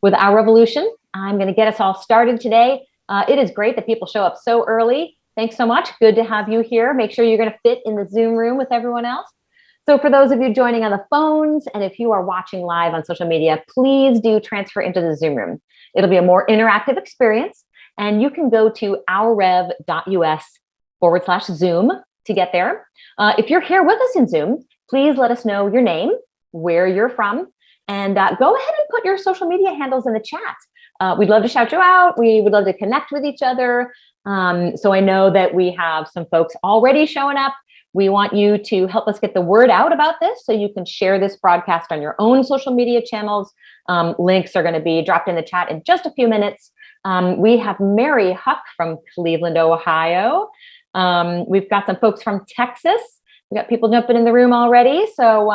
with our revolution. I'm going to get us all started today. It is great that people show up so early. Thanks so much. Good to have you here. Make sure you're going to fit in the Zoom room with everyone else. So for those of you joining on the phones, and if you are watching live on social media, please do transfer into the Zoom room. It'll be a more interactive experience, and you can go to ourrev.us/Zoom to get there. If you're here with us in Zoom, please let us know your name, where you're from, and go ahead and put your social media handles in the chat. We'd love to shout you out. We would love to connect with each other. So I know that we have some folks already showing up. We want you to help us get the word out about this so you can share this broadcast on your own social media channels. Links are going to be dropped in the chat in just a few minutes. We have Mary Huck from Cleveland, Ohio. We've got some folks from Texas. We've got people jumping in the room already. So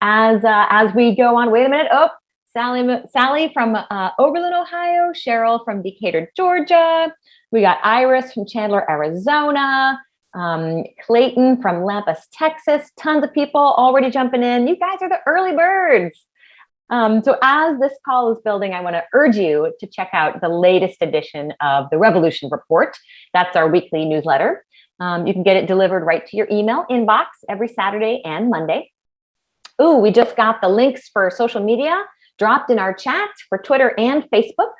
as we go on, wait a minute. Oh, Sally from Oberlin, Ohio. Cheryl from Decatur, Georgia. We got Iris from Chandler, Arizona. Clayton from Lampas, Texas. Tons of people already jumping in. You guys are the early birds. So as this call is building, I want to urge you to check out the latest edition of the Revolution Report. That's our weekly newsletter. You can get it delivered right to your email inbox every Saturday and Monday. Ooh, we just got the links for social media dropped in our chat for Twitter and Facebook.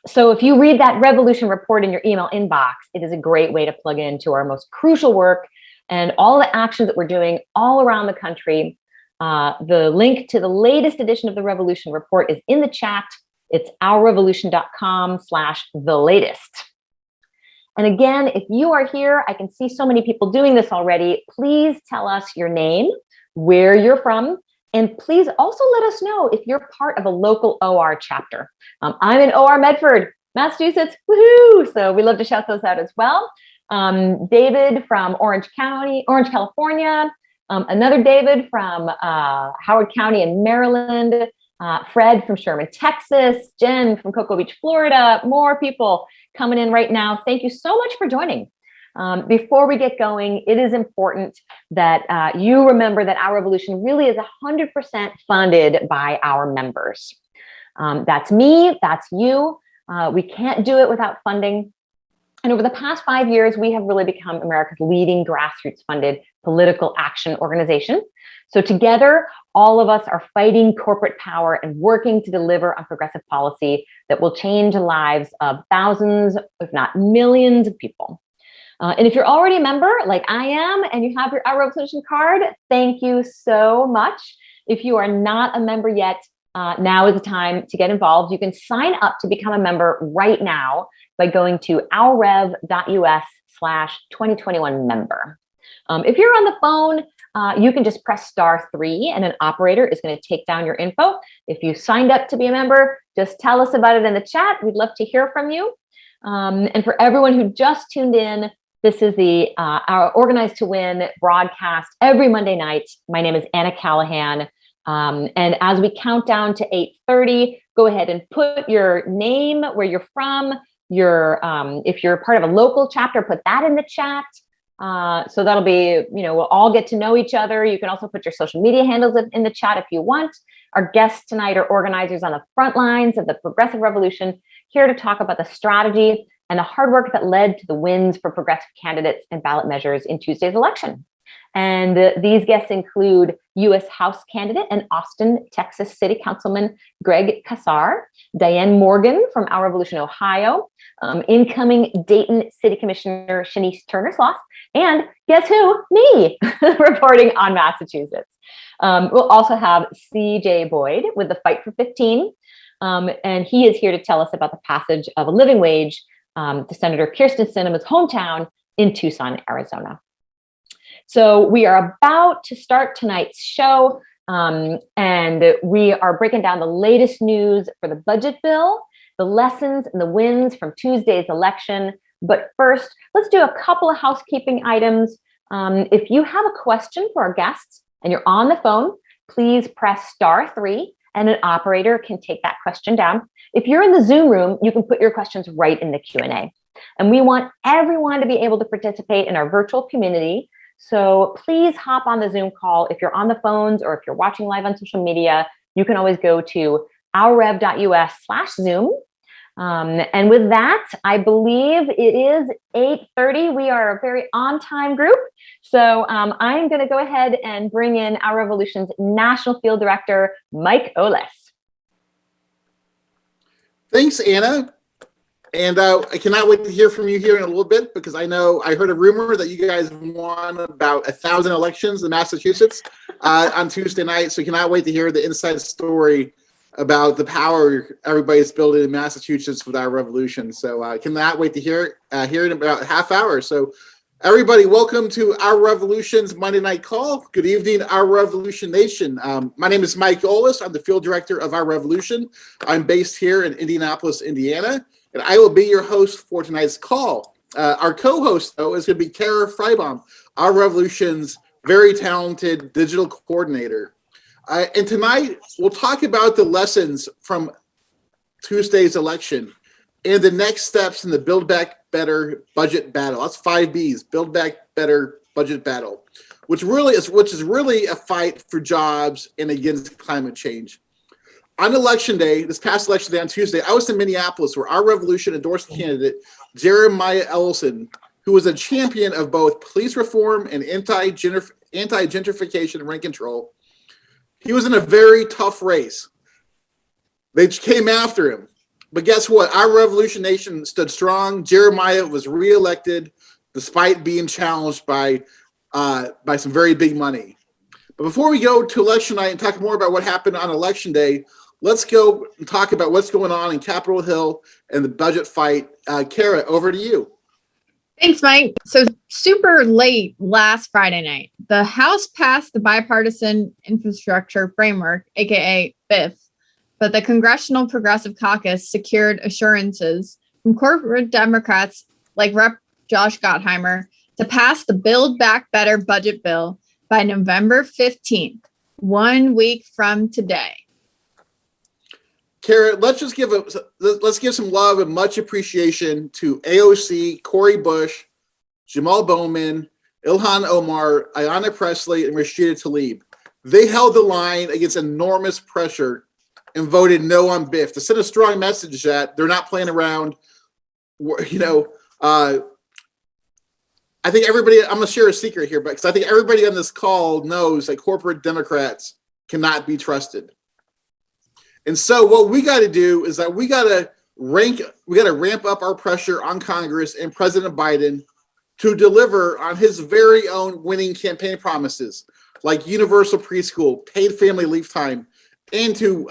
So if you read that Revolution Report in your email inbox, it is a great way to plug into our most crucial work and all the actions that we're doing all around the country. The link to the latest edition of the Revolution Report is in the chat. It's ourrevolution.com/thelatest. And again, if you are here, I can see so many people doing this already. Please tell us your name, where you're from, and please also let us know if you're part of a local OR chapter. I'm in OR Medford, Massachusetts, woohoo! So we love to shout those out as well. David from Orange, California. Another David from Howard County in Maryland. Fred from Sherman, Texas. Jen from Cocoa Beach, Florida. More people coming in right now. Thank you so much for joining. Before we get going, it is important that you remember that our revolution really is 100% funded by our members. That's me, that's you. We can't do it without funding. And over the past 5 years, we have really become America's leading grassroots funded political action organization. So together, all of us are fighting corporate power and working to deliver on progressive policy that will change the lives of thousands, if not millions of people. And if you're already a member, like I am, and you have your Our Revolution card, thank you so much. If you are not a member yet, now is the time to get involved. You can sign up to become a member right now by going to ourrev.us/2021member. If you're on the phone, you can just press *3 and an operator is going to take down your info. If you signed up to be a member, just tell us about it in the chat. We'd love to hear from you. And for everyone who just tuned in, this is our Organized to Win broadcast every Monday night. My name is Anna Callahan. And as we count down to 8:30, go ahead and put your name, where you're from, if you're part of a local chapter, put that in the chat. So that'll be, we'll all get to know each other. You can also put your social media handles in the chat if you want. Our guests tonight are organizers on the front lines of the progressive revolution, here to talk about the strategy and the hard work that led to the wins for progressive candidates and ballot measures in Tuesday's election. And these guests include U.S. House candidate and Austin, Texas City Councilman Greg Casar, Diane Morgan from Our Revolution, Ohio, incoming Dayton City Commissioner Shenise Turner-Sloss, and guess who? Me, reporting on Massachusetts. We'll also have C.J. Boyd with the Fight for 15, and he is here to tell us about the passage of a living wage to Senator Kyrsten Sinema's hometown in Tucson, Arizona. So we are about to start tonight's show, and we are breaking down the latest news for the budget bill, the lessons and the wins from Tuesday's election. But first, let's do a couple of housekeeping items. If you have a question for our guests and you're on the phone, please press *3 and an operator can take that question down. If you're in the Zoom room, you can put your questions right in the Q&A. And we want everyone to be able to participate in our virtual community. So please hop on the Zoom call. If you're on the phones or if you're watching live on social media, you can always go to ourrev.us/Zoom. And with that, I believe it is 8:30. We are a very on-time group. So I'm going to go ahead and bring in Our Revolution's National Field Director, Mike Oles. Thanks, Anna. And I cannot wait to hear from you here in a little bit, because I heard a rumor that you guys won about 1,000 elections in Massachusetts on Tuesday night. So cannot wait to hear the inside story about the power everybody's building in Massachusetts with Our Revolution. So cannot wait to hear it in about a half hour. So everybody, welcome to Our Revolution's Monday Night Call. Good evening, Our Revolution Nation. My name is Mike Oles. I'm the field director of Our Revolution. I'm based here in Indianapolis, Indiana, and I will be your host for tonight's call. Our co-host, though, is going to be Kara Freibaum, Our Revolution's very talented digital coordinator. And tonight, we'll talk about the lessons from Tuesday's election and the next steps in the Build Back Better budget battle. That's 5 B's, Build Back Better budget battle, which is really a fight for jobs and against climate change. On election day, this past election day on Tuesday, I was in Minneapolis, where Our Revolution endorsed candidate Jeremiah Ellison, who was a champion of both police reform and anti-gentrification and rent control. He was in a very tough race. They came after him. But guess what? Our Revolution Nation stood strong. Jeremiah was reelected despite being challenged by some very big money. But before we go to election night and talk more about what happened on election day, let's go and talk about what's going on in Capitol Hill and the budget fight. Kara, over to you. Thanks, Mike. So super late last Friday night, the House passed the Bipartisan Infrastructure Framework, aka BIF, but the Congressional Progressive Caucus secured assurances from corporate Democrats like Rep. Josh Gottheimer to pass the Build Back Better budget bill by November 15th, 1 week from today. Kara, let's give some love and much appreciation to AOC, Cori Bush, Jamal Bowman, Ilhan Omar, Ayanna Pressley, and Rashida Tlaib. They held the line against enormous pressure and voted no on BIF to send a strong message that they're not playing around. I think everybody, I'm going to share a secret here, because I think everybody on this call knows that corporate Democrats cannot be trusted. And so what we got to do is that we got to ramp up our pressure on Congress and President Biden to deliver on his very own winning campaign promises, like universal preschool, paid family leave time, and to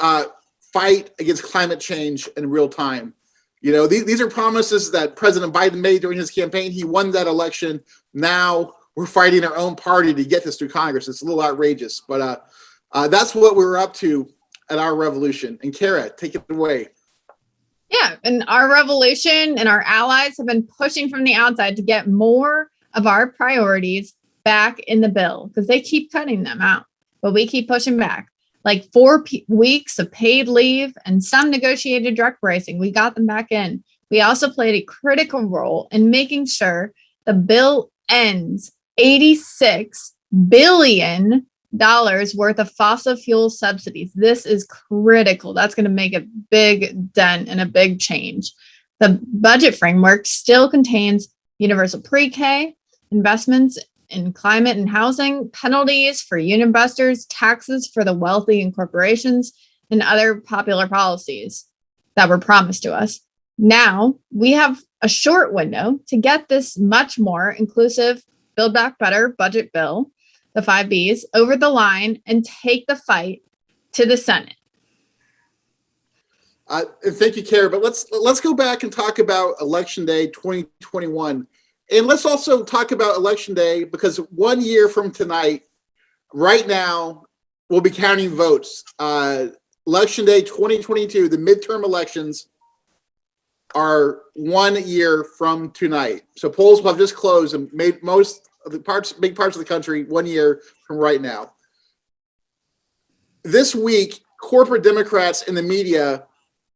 fight against climate change in real time. These are promises that President Biden made during his campaign. He won that election. Now we're fighting our own party to get this through Congress. It's a little outrageous, but that's what we're up to at Our Revolution. And Kara, take it away. Yeah, and Our Revolution and our allies have been pushing from the outside to get more of our priorities back in the bill, because they keep cutting them out, but we keep pushing back. Like 4 weeks of paid leave and some negotiated drug pricing, we got them back in. We also played a critical role in making sure the bill ends $86 billion worth of fossil fuel subsidies. This is critical. That's going to make a big dent and a big change. The budget framework still contains universal pre-K, investments in climate and housing, penalties for union busters, taxes for the wealthy and corporations, and other popular policies that were promised to us. Now we have a short window to get this much more inclusive Build Back Better budget bill, the 5 B's, over the line and take the fight to the Senate. Thank you, Kara. But let's go back and talk about Election Day 2021. And let's also talk about Election Day, because 1 year from tonight, right now, we'll be counting votes. Election Day 2022, the midterm elections, are 1 year from tonight. So polls will have just closed and made most of the big parts of the country 1 year from right now. This week, corporate Democrats in the media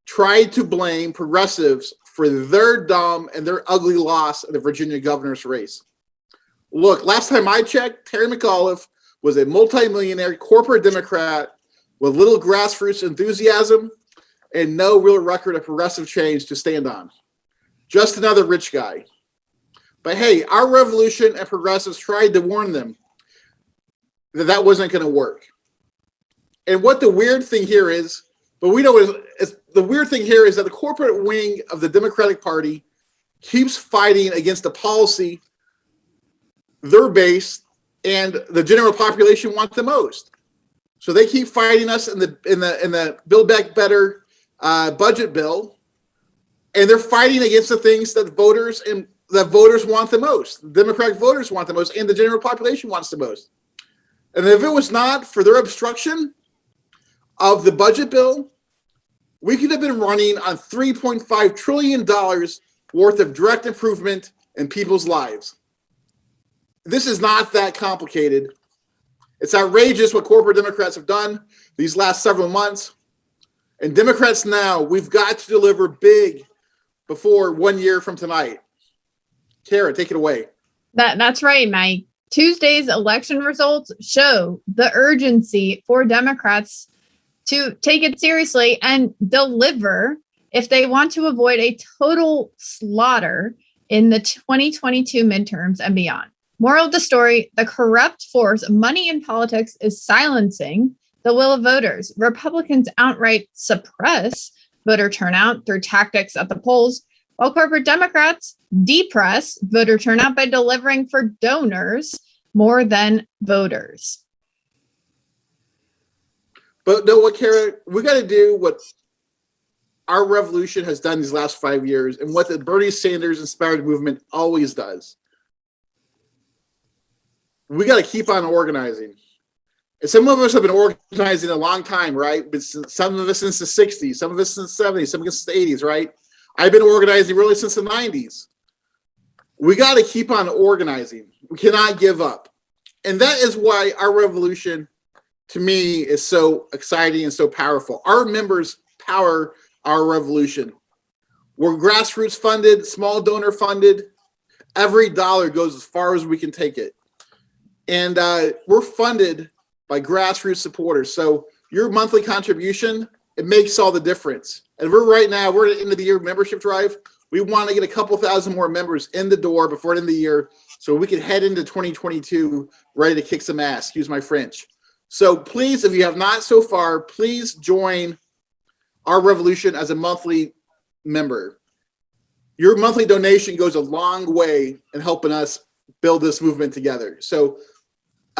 tried to blame progressives for their dumb and their ugly loss in the Virginia governor's race. Look, last time I checked, Terry McAuliffe was a multimillionaire corporate Democrat with little grassroots enthusiasm. and no real record of progressive change to stand on. Just another rich guy. But hey, our revolution and progressives tried to warn them that that wasn't going to work. And what the weird thing here is, but we know is the weird thing here is that the corporate wing of the Democratic Party keeps fighting against the policy their base and the general population want the most. So they keep fighting us in the Build Back Better budget bill, and they're fighting against the things that voters want the most. The Democratic voters want the most, and the general population wants the most. And if it was not for their obstruction of the budget bill, we could have been running on $3.5 trillion worth of direct improvement in people's lives. This is not that complicated. It's outrageous what corporate Democrats have done these last several months. And Democrats now, we've got to deliver big before 1 year from tonight. Kara, take it away. That's right, Mike. Tuesday's election results show the urgency for Democrats to take it seriously and deliver if they want to avoid a total slaughter in the 2022 midterms and beyond. Moral of the story, the corrupt force, money in politics, is silencing the will of voters. Republicans outright suppress voter turnout through tactics at the polls, while corporate Democrats depress voter turnout by delivering for donors more than voters. But know what, Kara? We got to do what our revolution has done these last 5 years and what the Bernie Sanders inspired movement always does. We got to keep on organizing. And some of us have been organizing a long time, right? But some of us since the 60s, some of us since the 70s, some of us since the 80s, right? I've been organizing really since the 90s. We got to keep on organizing. We cannot give up. And that is why our revolution, to me, is so exciting and so powerful. Our members power our revolution. We're grassroots funded, small donor funded. Every dollar goes as far as we can take it. And we're funded by grassroots supporters. So your monthly contribution, it makes all the difference. And we're at the end of the year membership drive. We want to get a couple thousand more members in the door before the end of the year so we can head into 2022 ready to kick some ass, excuse my French. So please, if you have not so far, please join our revolution as a monthly member. Your monthly donation goes a long way in helping us build this movement together. So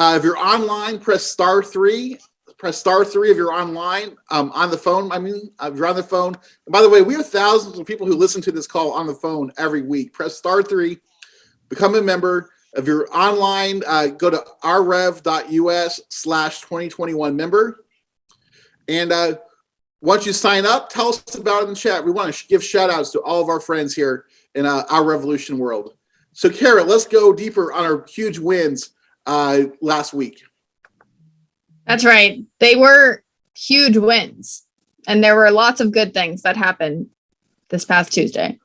if you're online, press *3. Press *3 if you're online, on the phone. If you're on the phone. And by the way, we have thousands of people who listen to this call on the phone every week. Press *3, become a member. If you're online, go to rrev.us/2021 member. And once you sign up, tell us about it in the chat. We want to give shout outs to all of our friends here in our revolution world. So Kara, let's go deeper on our huge wins last week. That's right. They were huge wins. And there were lots of good things that happened this past Tuesday.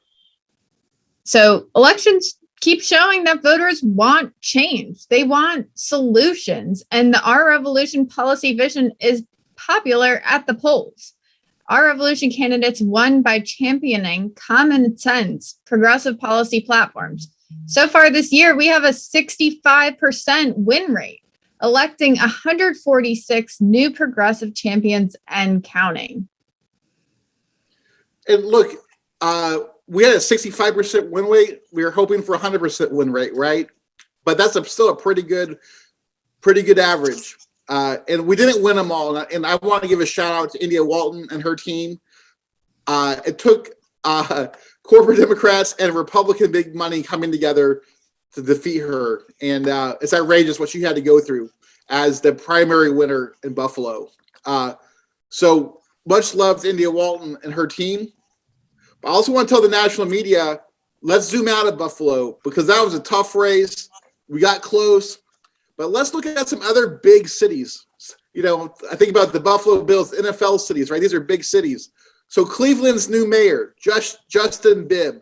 So elections keep showing that voters want change. They want solutions. And the Our Revolution policy vision is popular at the polls. Our Revolution candidates won by championing common sense, progressive policy platforms. So far this year, we have a 65% win rate, electing 146 new progressive champions and counting. And look, we had a 65% win rate. We were hoping for 100% win rate, right? But that's still a pretty good average. And we didn't win them all. And I want to give a shout out to India Walton and her team. It took corporate Democrats and Republican big money coming together to defeat her. And it's outrageous what she had to go through as the primary winner in Buffalo. So much love to India Walton and her team. But I also want to tell the national media, let's zoom out of Buffalo because that was a tough race. We got close. But let's look at some other big cities. You know, I think about the Buffalo Bills, NFL cities, right? These are big cities. So Cleveland's new mayor, Justin Bibb.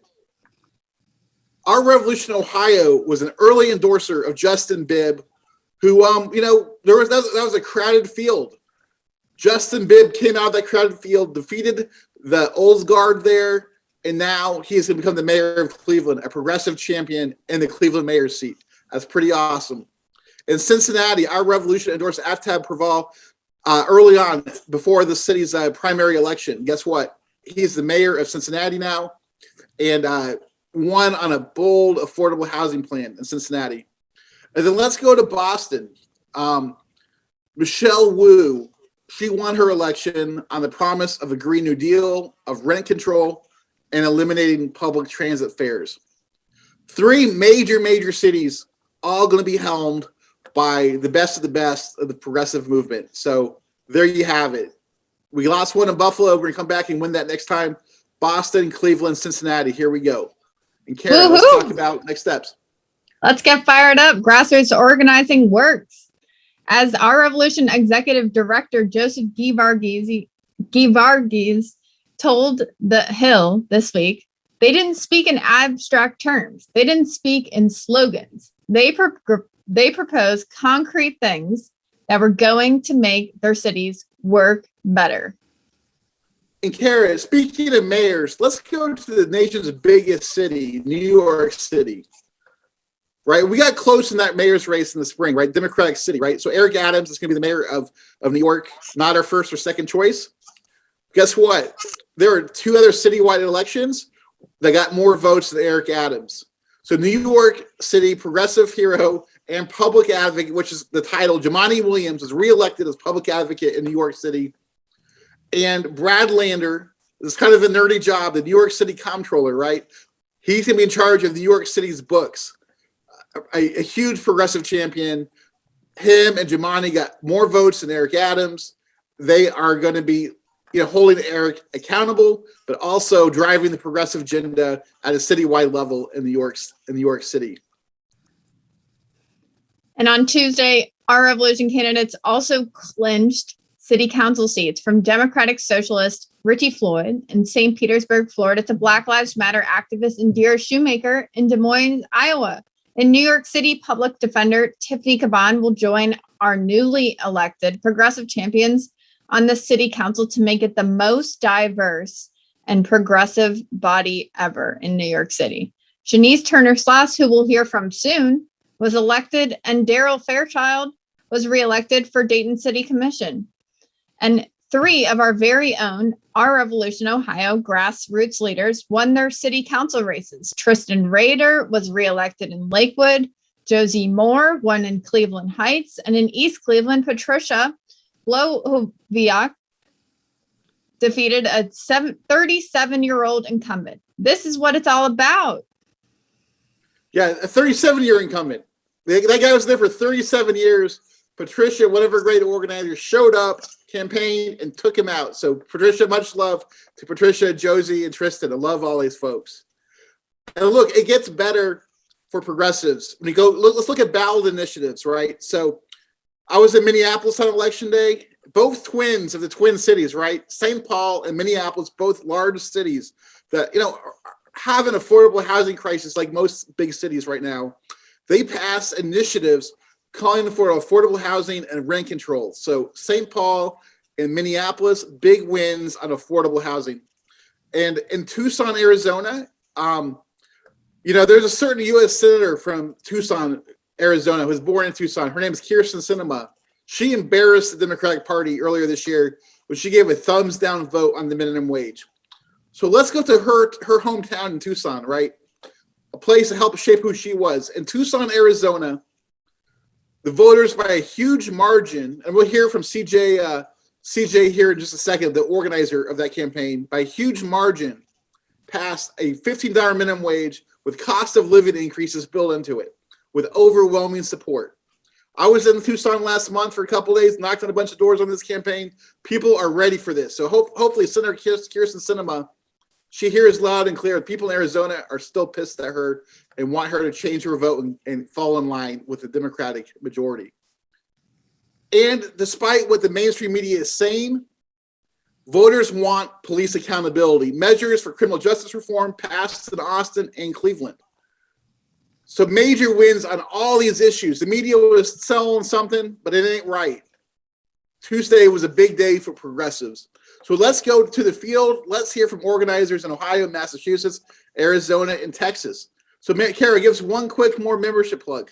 Our Revolution Ohio was an early endorser of Justin Bibb, who, that was a crowded field. Justin Bibb came out of that crowded field, defeated the old guard there, and now he is going to become the mayor of Cleveland, a progressive champion in the Cleveland mayor's seat. That's pretty awesome. In Cincinnati, our revolution endorsed Aftab Praval early on before the city's primary election. Guess what? He's the mayor of Cincinnati now, and won on a bold, affordable housing plan in Cincinnati. And then let's go to Boston. Michelle Wu, she won her election on the promise of a Green New Deal, of rent control, and eliminating public transit fares. 3 major cities, all going to be helmed by the best of the progressive movement. So there you have it. We lost one in Buffalo. We're going to come back and win that next time. Boston, Cleveland, Cincinnati. Here we go. And Karen, let's talk about next steps. Let's get fired up. Grassroots organizing works. As our Revolution Executive Director, Joseph Givargis told The Hill this week, they didn't speak in abstract terms. They didn't speak in slogans. They proposed concrete things that were going to make their cities work better. And Karen, speaking of mayors, let's go to the nation's biggest city, New York City. Right, we got close in that mayor's race in the spring, right? Democratic City, right? So Eric Adams is going to be the mayor of New York, not our first or second choice. Guess what? There are 2 other citywide elections that got more votes than Eric Adams. So New York City progressive hero and public advocate, which is the title, Jumaane Williams is reelected as public advocate in New York City. And Brad Lander is kind of a nerdy job, the New York City comptroller, right? He's going to be in charge of New York City's books. A huge progressive champion. Him and Jumaane got more votes than Eric Adams. They are going to be, holding Eric accountable, but also driving the progressive agenda at a citywide level in New York City. And on Tuesday, our Revolution candidates also clinched city council seats, from Democratic Socialist Richie Floyd in St. Petersburg, Florida, to Black Lives Matter activist Indira Shoemaker in Des Moines, Iowa. In New York City, public defender Tiffany Caban will join our newly elected progressive champions on the city council to make it the most diverse and progressive body ever in New York City. Shanice Turner-Sloss, who we'll hear from soon, was elected, and Daryl Fairchild was reelected for Dayton City Commission. And 3 of our very own Our Revolution Ohio grassroots leaders won their city council races. Tristan Rader was reelected in Lakewood. Josie Moore won in Cleveland Heights. And in East Cleveland, Patricia Blohoviak defeated a 37-year-old incumbent. This is what it's all about. Yeah, a 37-year incumbent. That guy was there for 37 years. Patricia, one of her great organizers, showed up, campaigned, and took him out. So Patricia, much love to Patricia, Josie, and Tristan. I love all these folks. And look, it gets better for progressives. When you go, let's look at ballot initiatives, right? So I was in Minneapolis on election day. Both twins of the Twin Cities, right? St. Paul and Minneapolis, both large cities that, have an affordable housing crisis like most big cities right now. They pass initiatives calling for affordable housing and rent control. So St. Paul and Minneapolis, big wins on affordable housing. And in Tucson, Arizona, there's a certain U.S. senator from Tucson, Arizona, who was born in Tucson. Her name is Kyrsten Sinema. She embarrassed the Democratic Party earlier this year when she gave a thumbs down vote on the minimum wage. So let's go to her hometown in Tucson, right? A place to help shape who she was. In Tucson, Arizona, the voters by a huge margin, and we'll hear from CJ here in just a second, the organizer of that campaign, by a huge margin, passed a $15 minimum wage with cost of living increases built into it, with overwhelming support. I was in Tucson last month for a couple of days, knocked on a bunch of doors on this campaign. People are ready for this. So hopefully Senator Kyrsten Sinema, she hears loud and clear. People in Arizona are still pissed at her and want her to change her vote and fall in line with the Democratic majority. And despite what the mainstream media is saying, voters want police accountability. Measures for criminal justice reform passed in Austin and Cleveland. So major wins on all these issues. The media was selling something, but it ain't right. Tuesday was a big day for progressives. So let's go to the field. Let's hear from organizers in Ohio, Massachusetts, Arizona, and Texas. So Kara, give us one quick more membership plug.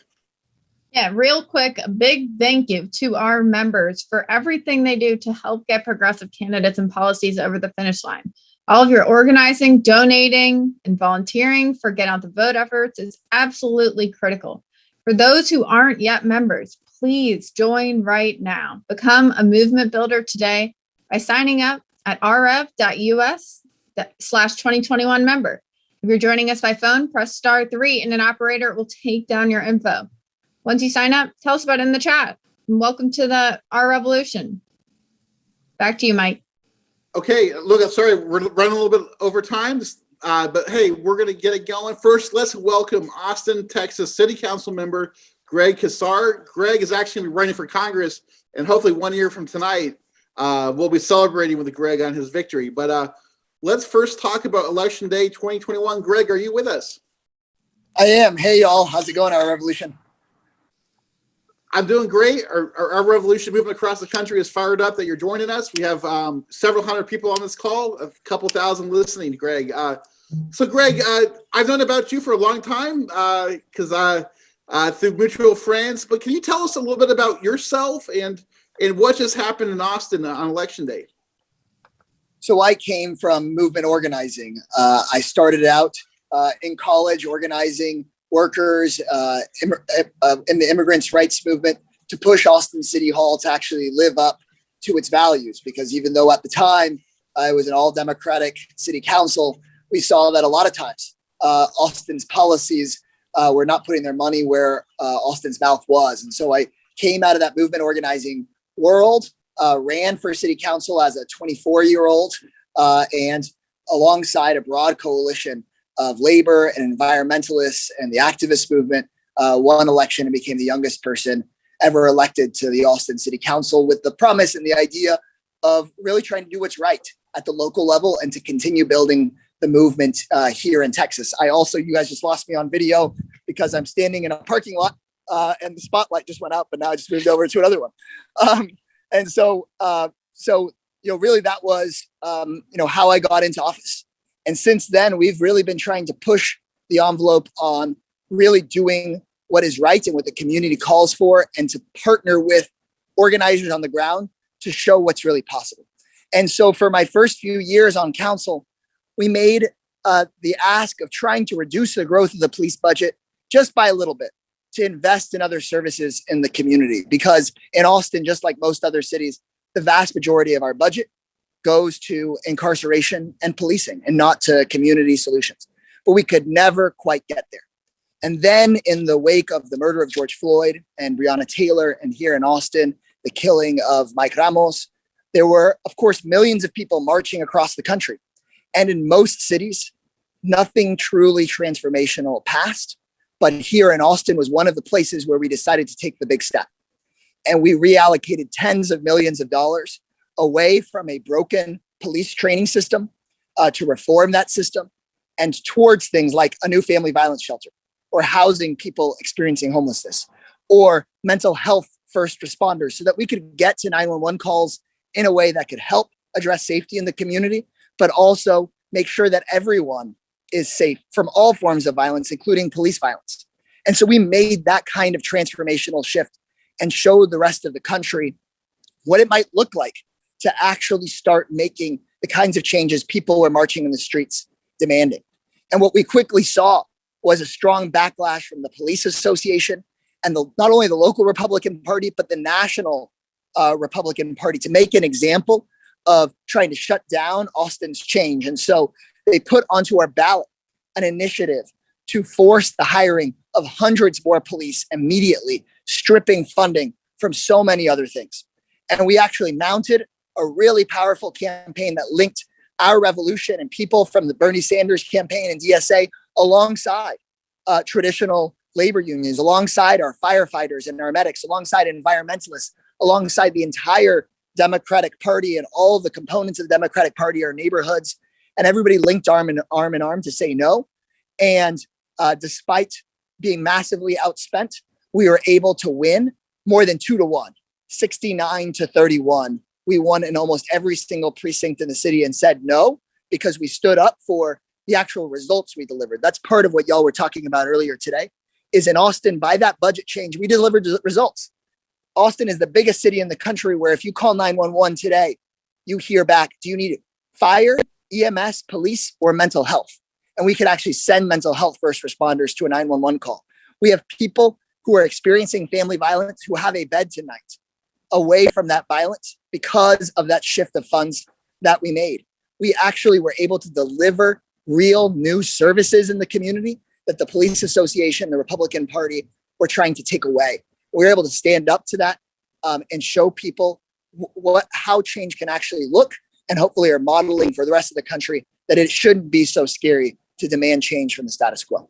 Yeah, real quick, a big thank you to our members for everything they do to help get progressive candidates and policies over the finish line. All of your organizing, donating, and volunteering for Get Out the Vote efforts is absolutely critical. For those who aren't yet members, please join right now. Become a movement builder today by signing up at rf.us/2021 member. If you're joining us by phone, press *3 and an operator will take down your info. Once you sign up, tell us about it in the chat. And welcome to our revolution. Back to you, Mike. Okay, look, I'm sorry, we're running a little bit over time, but hey, we're going to get it going. First, let's welcome Austin, Texas City Council member Greg Casar. Greg is actually running for Congress, and hopefully 1 year from tonight, we'll be celebrating with Greg on his victory. But let's first talk about Election Day 2021. Greg, are you with us? I am. Hey, y'all. How's it going, our revolution? I'm doing great. Our revolution movement across the country is fired up that you're joining us. We have several hundred people on this call, a couple thousand listening, Greg. So, Greg, I've known about you for a long time because through mutual friends. But can you tell us a little bit about yourself and what just happened in Austin on Election Day? So I came from movement organizing. I started out in college organizing workers in the immigrants' rights movement to push Austin City Hall to actually live up to its values. Because even though at the time it was an all-Democratic city council, we saw that a lot of times Austin's policies were not putting their money where Austin's mouth was. And so I came out of that movement organizing world, ran for city council as a 24-year-old, and alongside a broad coalition of labor and environmentalists and the activist movement, won election and became the youngest person ever elected to the Austin City Council, with the promise and the idea of really trying to do what's right at the local level and to continue building the movement here in Texas. You guys just lost me on video because I'm standing in a parking lot and the spotlight just went out, but now I just moved over to another one. Really that was, how I got into office. And since then, we've really been trying to push the envelope on really doing what is right and what the community calls for, and to partner with organizers on the ground to show what's really possible. And so for my first few years on council, we made the ask of trying to reduce the growth of the police budget just by a little bit to invest in other services in the community. Because in Austin, just like most other cities, the vast majority of our budget goes to incarceration and policing and not to community solutions. But we could never quite get there. And then in the wake of the murder of George Floyd and Breonna Taylor, and here in Austin, the killing of Mike Ramos, there were, of course, millions of people marching across the country. And in most cities, nothing truly transformational passed. But here in Austin was one of the places where we decided to take the big step. And we reallocated tens of millions of dollars away from a broken police training system to reform that system, and towards things like a new family violence shelter, or housing people experiencing homelessness, or mental health first responders, so that we could get to 911 calls in a way that could help address safety in the community, but also make sure that everyone is safe from all forms of violence, including police violence. And so we made that kind of transformational shift and showed the rest of the country what it might look like to actually start making the kinds of changes people were marching in the streets demanding. And what we quickly saw was a strong backlash from the police association and not only the local Republican Party, but the national Republican Party, to make an example of trying to shut down Austin's change. And so they put onto our ballot an initiative to force the hiring of hundreds more police immediately, stripping funding from so many other things. And we actually mounted a really powerful campaign that linked our revolution and people from the Bernie Sanders campaign and DSA alongside traditional labor unions, alongside our firefighters and our medics, alongside environmentalists, alongside the entire Democratic Party and all of the components of the Democratic Party, our neighborhoods, and everybody linked arm in arm to say no. And despite being massively outspent, we were able to win more than 2-1, 69-31, we won in almost every single precinct in the city and said no, because we stood up for the actual results we delivered. That's part of what y'all were talking about earlier today, is in Austin, by that budget change, we delivered results. Austin is the biggest city in the country where if you call 911 today, you hear back, do you need fire, EMS, police, or mental health? And we could actually send mental health first responders to a 911 call. We have people who are experiencing family violence who have a bed tonight away from that violence because of that shift of funds that we made. We actually were able to deliver real new services in the community that the police association, the Republican Party were trying to take away. We were able to stand up to that and show people how change can actually look, and hopefully are modeling for the rest of the country that it shouldn't be so scary to demand change from the status quo.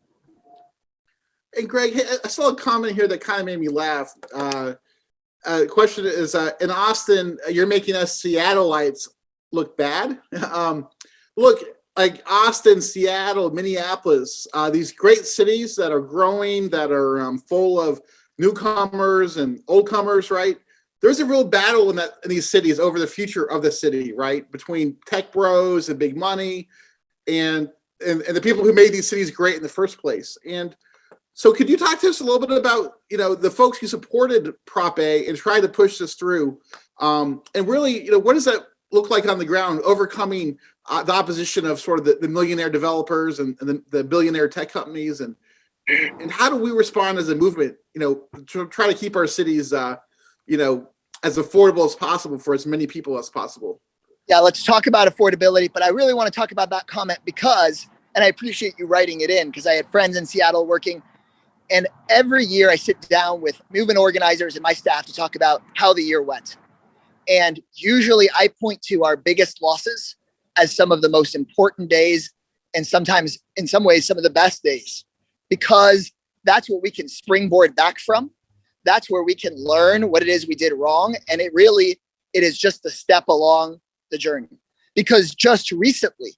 And Greg, hey, I saw a comment here that kind of made me laugh. The question is, in Austin, you're making us Seattleites look bad. Look, like Austin, Seattle, Minneapolis, these great cities that are growing, that are full of newcomers and oldcomers, right? There's a real battle in these cities over the future of the city, right? Between tech bros and big money and the people who made these cities great in the first place. And so could you talk to us a little bit about, the folks who supported Prop A and tried to push this through? And really, what does that look like on the ground, overcoming the opposition of sort of the millionaire developers and the billionaire tech companies? And how do we respond as a movement, to try to keep our cities, as affordable as possible for as many people as possible? Yeah, let's talk about affordability, but I really want to talk about that comment because, and I appreciate you writing it in, because I had friends in Seattle working, and every year I sit down with movement organizers and my staff to talk about how the year went. And usually I point to our biggest losses as some of the most important days, and sometimes in some ways, some of the best days, because that's what we can springboard back from. That's where we can learn what it is we did wrong. And it is just a step along the journey. Because just recently,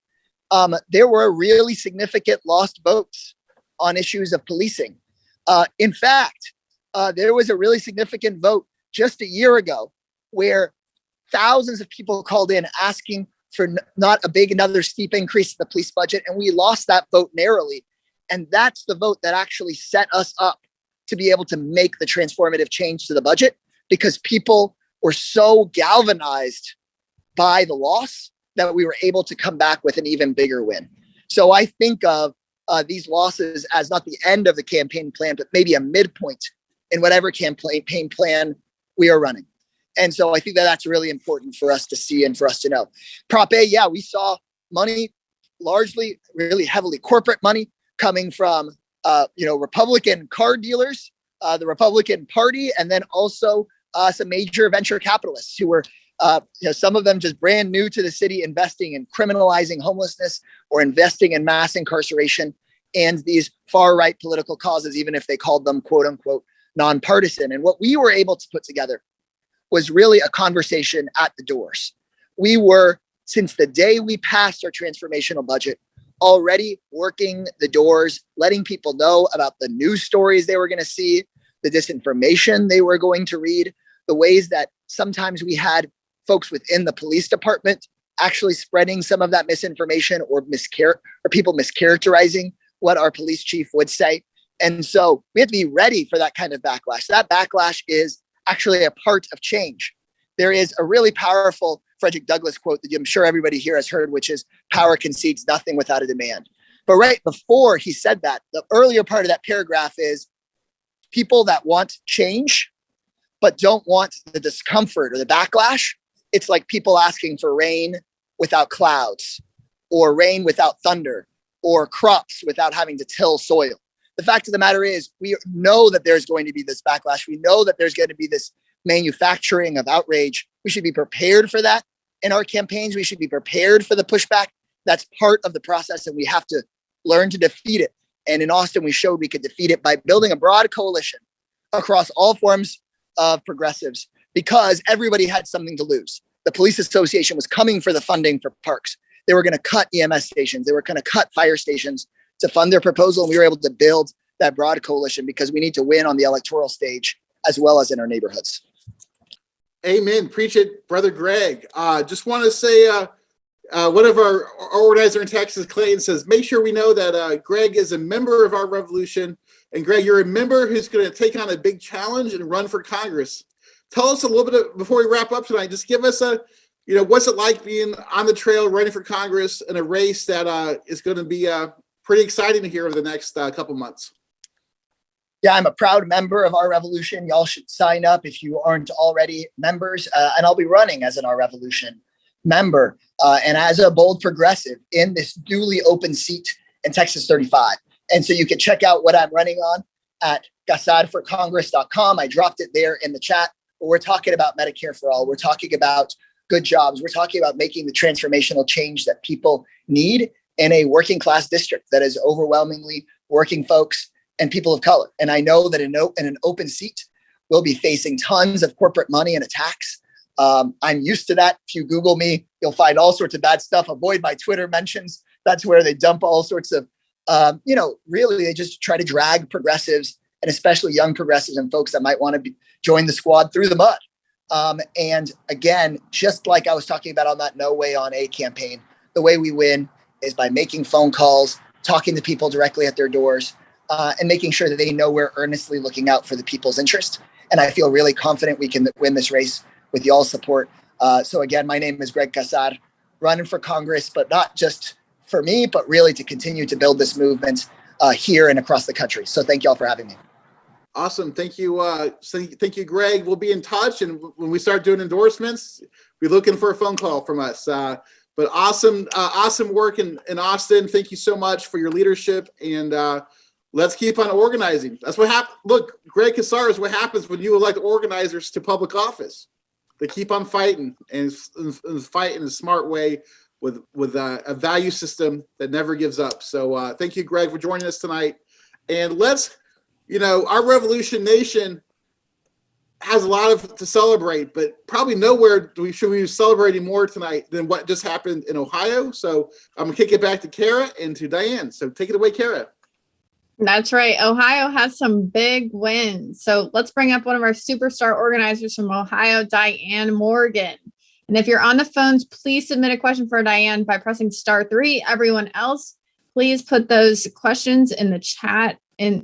there were really significant lost votes on issues of policing. In fact, there was a really significant vote just a year ago where thousands of people called in asking for not another steep increase in the police budget. And we lost that vote narrowly. And that's the vote that actually set us up to be able to make the transformative change to the budget, because people were so galvanized by the loss that we were able to come back with an even bigger win. So I think of these losses as not the end of the campaign plan, but maybe a midpoint in whatever campaign plan we are running. And so I think that that's really important for us to see and for us to know. Prop A, yeah, we saw money, largely really heavily corporate money, coming from Republican car dealers, the Republican Party, and then also some major venture capitalists who were, some of them just brand new to the city, investing in criminalizing homelessness or investing in mass incarceration and these far-right political causes, even if they called them quote unquote nonpartisan. And what we were able to put together was really a conversation at the doors. We were, since the day we passed our transformational budget, already working the doors, letting people know about the news stories they were going to see, the disinformation they were going to read, the ways that sometimes we had folks within the police department actually spreading some of that misinformation or people mischaracterizing what our police chief would say. And so we have to be ready for that kind of backlash. That backlash is actually a part of change. There is a really powerful Frederick Douglass quote that I'm sure everybody here has heard, which is, power concedes nothing without a demand. But right before he said that, the earlier part of that paragraph is, people that want change, but don't want the discomfort or the backlash. It's like people asking for rain without clouds, or rain without thunder, or crops without having to till soil. The fact of the matter is, we know that there's going to be this backlash. We know that there's going to be this manufacturing of outrage. We should be prepared for that in our campaigns. We should be prepared for the pushback. That's part of the process, and we have to learn to defeat it. And in Austin, we showed we could defeat it by building a broad coalition across all forms of progressives, because everybody had something to lose. The police association was coming for the funding for parks. They were going to cut EMS stations. They were going to cut fire stations to fund their proposal. And we were able to build that broad coalition because we need to win on the electoral stage as well as in our neighborhoods. Amen. Preach it, Brother Greg. Just want to say, one of our organizer in Texas, Clayton, says, make sure we know that Greg is a member of our revolution. And Greg, you're a member who's going to take on a big challenge and run for Congress. Tell us a little bit before we wrap up tonight. Just give us what's it like being on the trail running for Congress in a race that is going to be pretty exciting to hear over the next couple months. Yeah, I'm a proud member of Our Revolution. Y'all should sign up if you aren't already members. And I'll be running as an Our Revolution member and as a bold progressive in this newly open seat in Texas 35. And so you can check out what I'm running on at casarforcongress.com. I dropped it there in the chat. But we're talking about Medicare for all. We're talking about good jobs. We're talking about making the transformational change that people need in a working class district that is overwhelmingly working folks and people of color. And I know that in an open seat, we'll be facing tons of corporate money and attacks. I'm used to that. If you Google me, you'll find all sorts of bad stuff. Avoid my Twitter mentions. That's where they dump all sorts of, really they just try to drag progressives and especially young progressives and folks that might want to join the squad through the mud. And again, just like I was talking about on that No Way on A campaign, the way we win is by making phone calls, talking to people directly at their doors, and making sure that they know we're earnestly looking out for the people's interest. And I feel really confident we can win this race with y'all's support. So again, my name is Greg Casar, running for Congress, but not just for me, but really to continue to build this movement here and across the country. So thank y'all for having me. Awesome. Thank you. Thank you, Greg. We'll be in touch. And when we start doing endorsements, be looking for a phone call from us. But awesome work in Austin. Thank you so much for your leadership. And let's keep on organizing. That's what happens. Look, Greg Casar is what happens when you elect organizers to public office. They keep on fighting and fight in a smart way with a value system that never gives up. So thank you, Greg, for joining us tonight. And let's, our Revolution Nation has a lot to celebrate, but probably nowhere should we be celebrating more tonight than what just happened in Ohio. So I'm gonna kick it back to Kara and to Diane. So take it away, Kara. That's right. Ohio has some big wins. So let's bring up one of our superstar organizers from Ohio, Diane Morgan. And if you're on the phones, please submit a question for Diane by pressing *3. Everyone else, please put those questions in the chat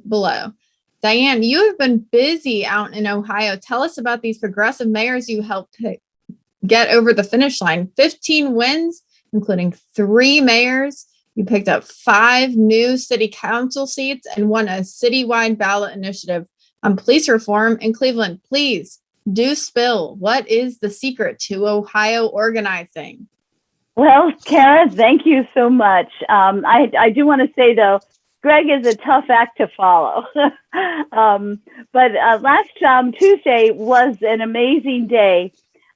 below. Diane, you have been busy out in Ohio. Tell us about these progressive mayors you helped get over the finish line. 15 wins, including 3 mayors. You picked up 5 new city council seats and won a citywide ballot initiative on police reform in Cleveland. Please do spill. What is the secret to Ohio organizing? Well, Kara, thank you so much. I do want to say, though, Greg is a tough act to follow. But last Tuesday was an amazing day.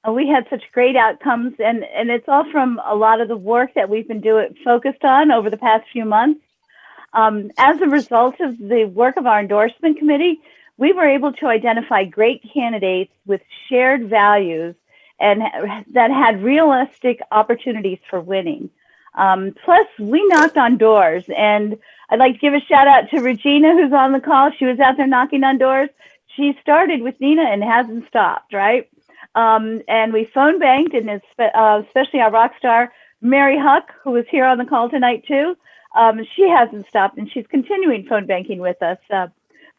We had such great outcomes, and it's all from a lot of the work that we've been focused on over the past few months. As a result of the work of our endorsement committee, we were able to identify great candidates with shared values and that had realistic opportunities for winning. Plus, we knocked on doors, and I'd like to give a shout out to Regina, who's on the call. She was out there knocking on doors. She started with Nina and hasn't stopped, right? And we phone banked, and especially our rock star, Mary Huck, who was here on the call tonight too. She hasn't stopped, and she's continuing phone banking with us.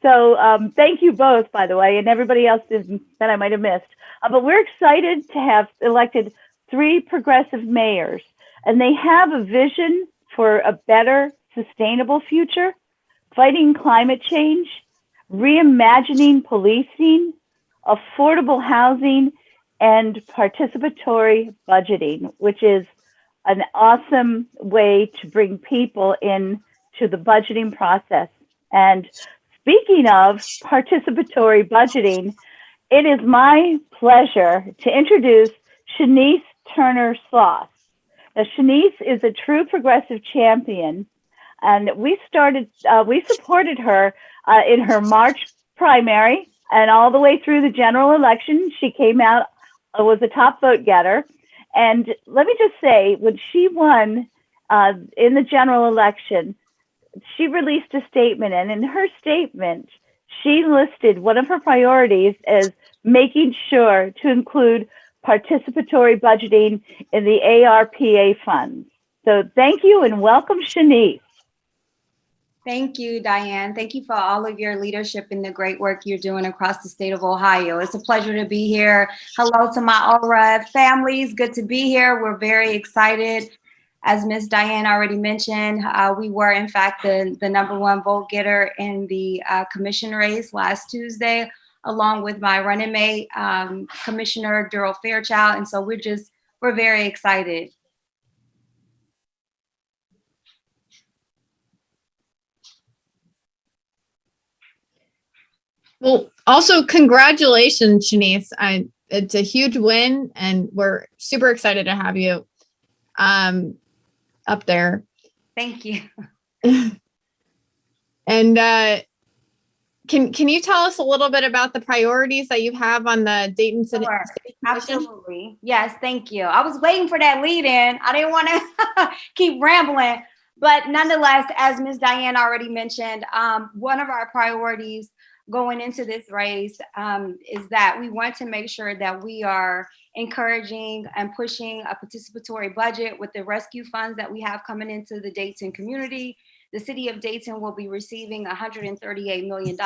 So thank you both, by the way, and everybody else that I might have missed. But we're excited to have elected 3 progressive mayors, and they have a vision for a better, sustainable future, fighting climate change, reimagining policing, affordable housing, and participatory budgeting, which is an awesome way to bring people into the budgeting process. And speaking of participatory budgeting, it is my pleasure to introduce Shanice Turner-Sloss. Now, Shanice is a true progressive champion, and we supported her in her March primary and all the way through the general election. She came out, was a top vote getter. And let me just say, when she won in the general election, she released a statement. And in her statement, she listed one of her priorities as making sure to include participatory budgeting in the ARPA funds. So thank you and welcome, Shanice. Thank you, Diane. Thank you for all of your leadership and the great work you're doing across the state of Ohio. It's a pleasure to be here. Hello to my ORA families. Good to be here. We're very excited. As Ms. Diane already mentioned, we were in fact the #1 vote getter in the commission race last Tuesday, along with my running mate, Commissioner Daryl Fairchild. And so we're very excited. Well, also congratulations, Shanice. It's a huge win, and we're super excited to have you up there. Thank you. And can you tell us a little bit about the priorities that you have on the Dayton City? Sure. City Commission? Absolutely. Yes, thank you. I was waiting for that lead in. I didn't want to keep rambling, but nonetheless, as Ms. Diane already mentioned, one of our priorities going into this race is that we want to make sure that we are encouraging and pushing a participatory budget with the rescue funds that we have coming into the Dayton community. The city of Dayton will be receiving $138 million.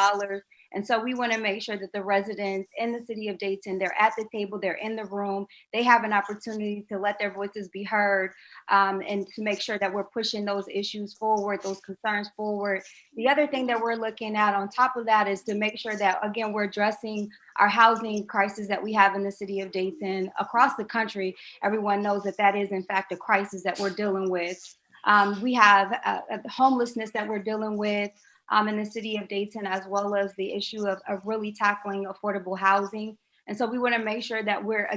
And so we want to make sure that the residents in the city of Dayton, they're at the table, they're in the room, they have an opportunity to let their voices be heard, and to make sure that we're pushing those issues forward, those concerns forward. The other thing that we're looking at on top of that is to make sure that, again, we're addressing our housing crisis that we have in the city of Dayton across the country. Everyone knows that that is, in fact, a crisis that we're dealing with. We have homelessness that we're dealing with in the city of Dayton, as well as the issue of really tackling affordable housing. And so we want to make sure that we're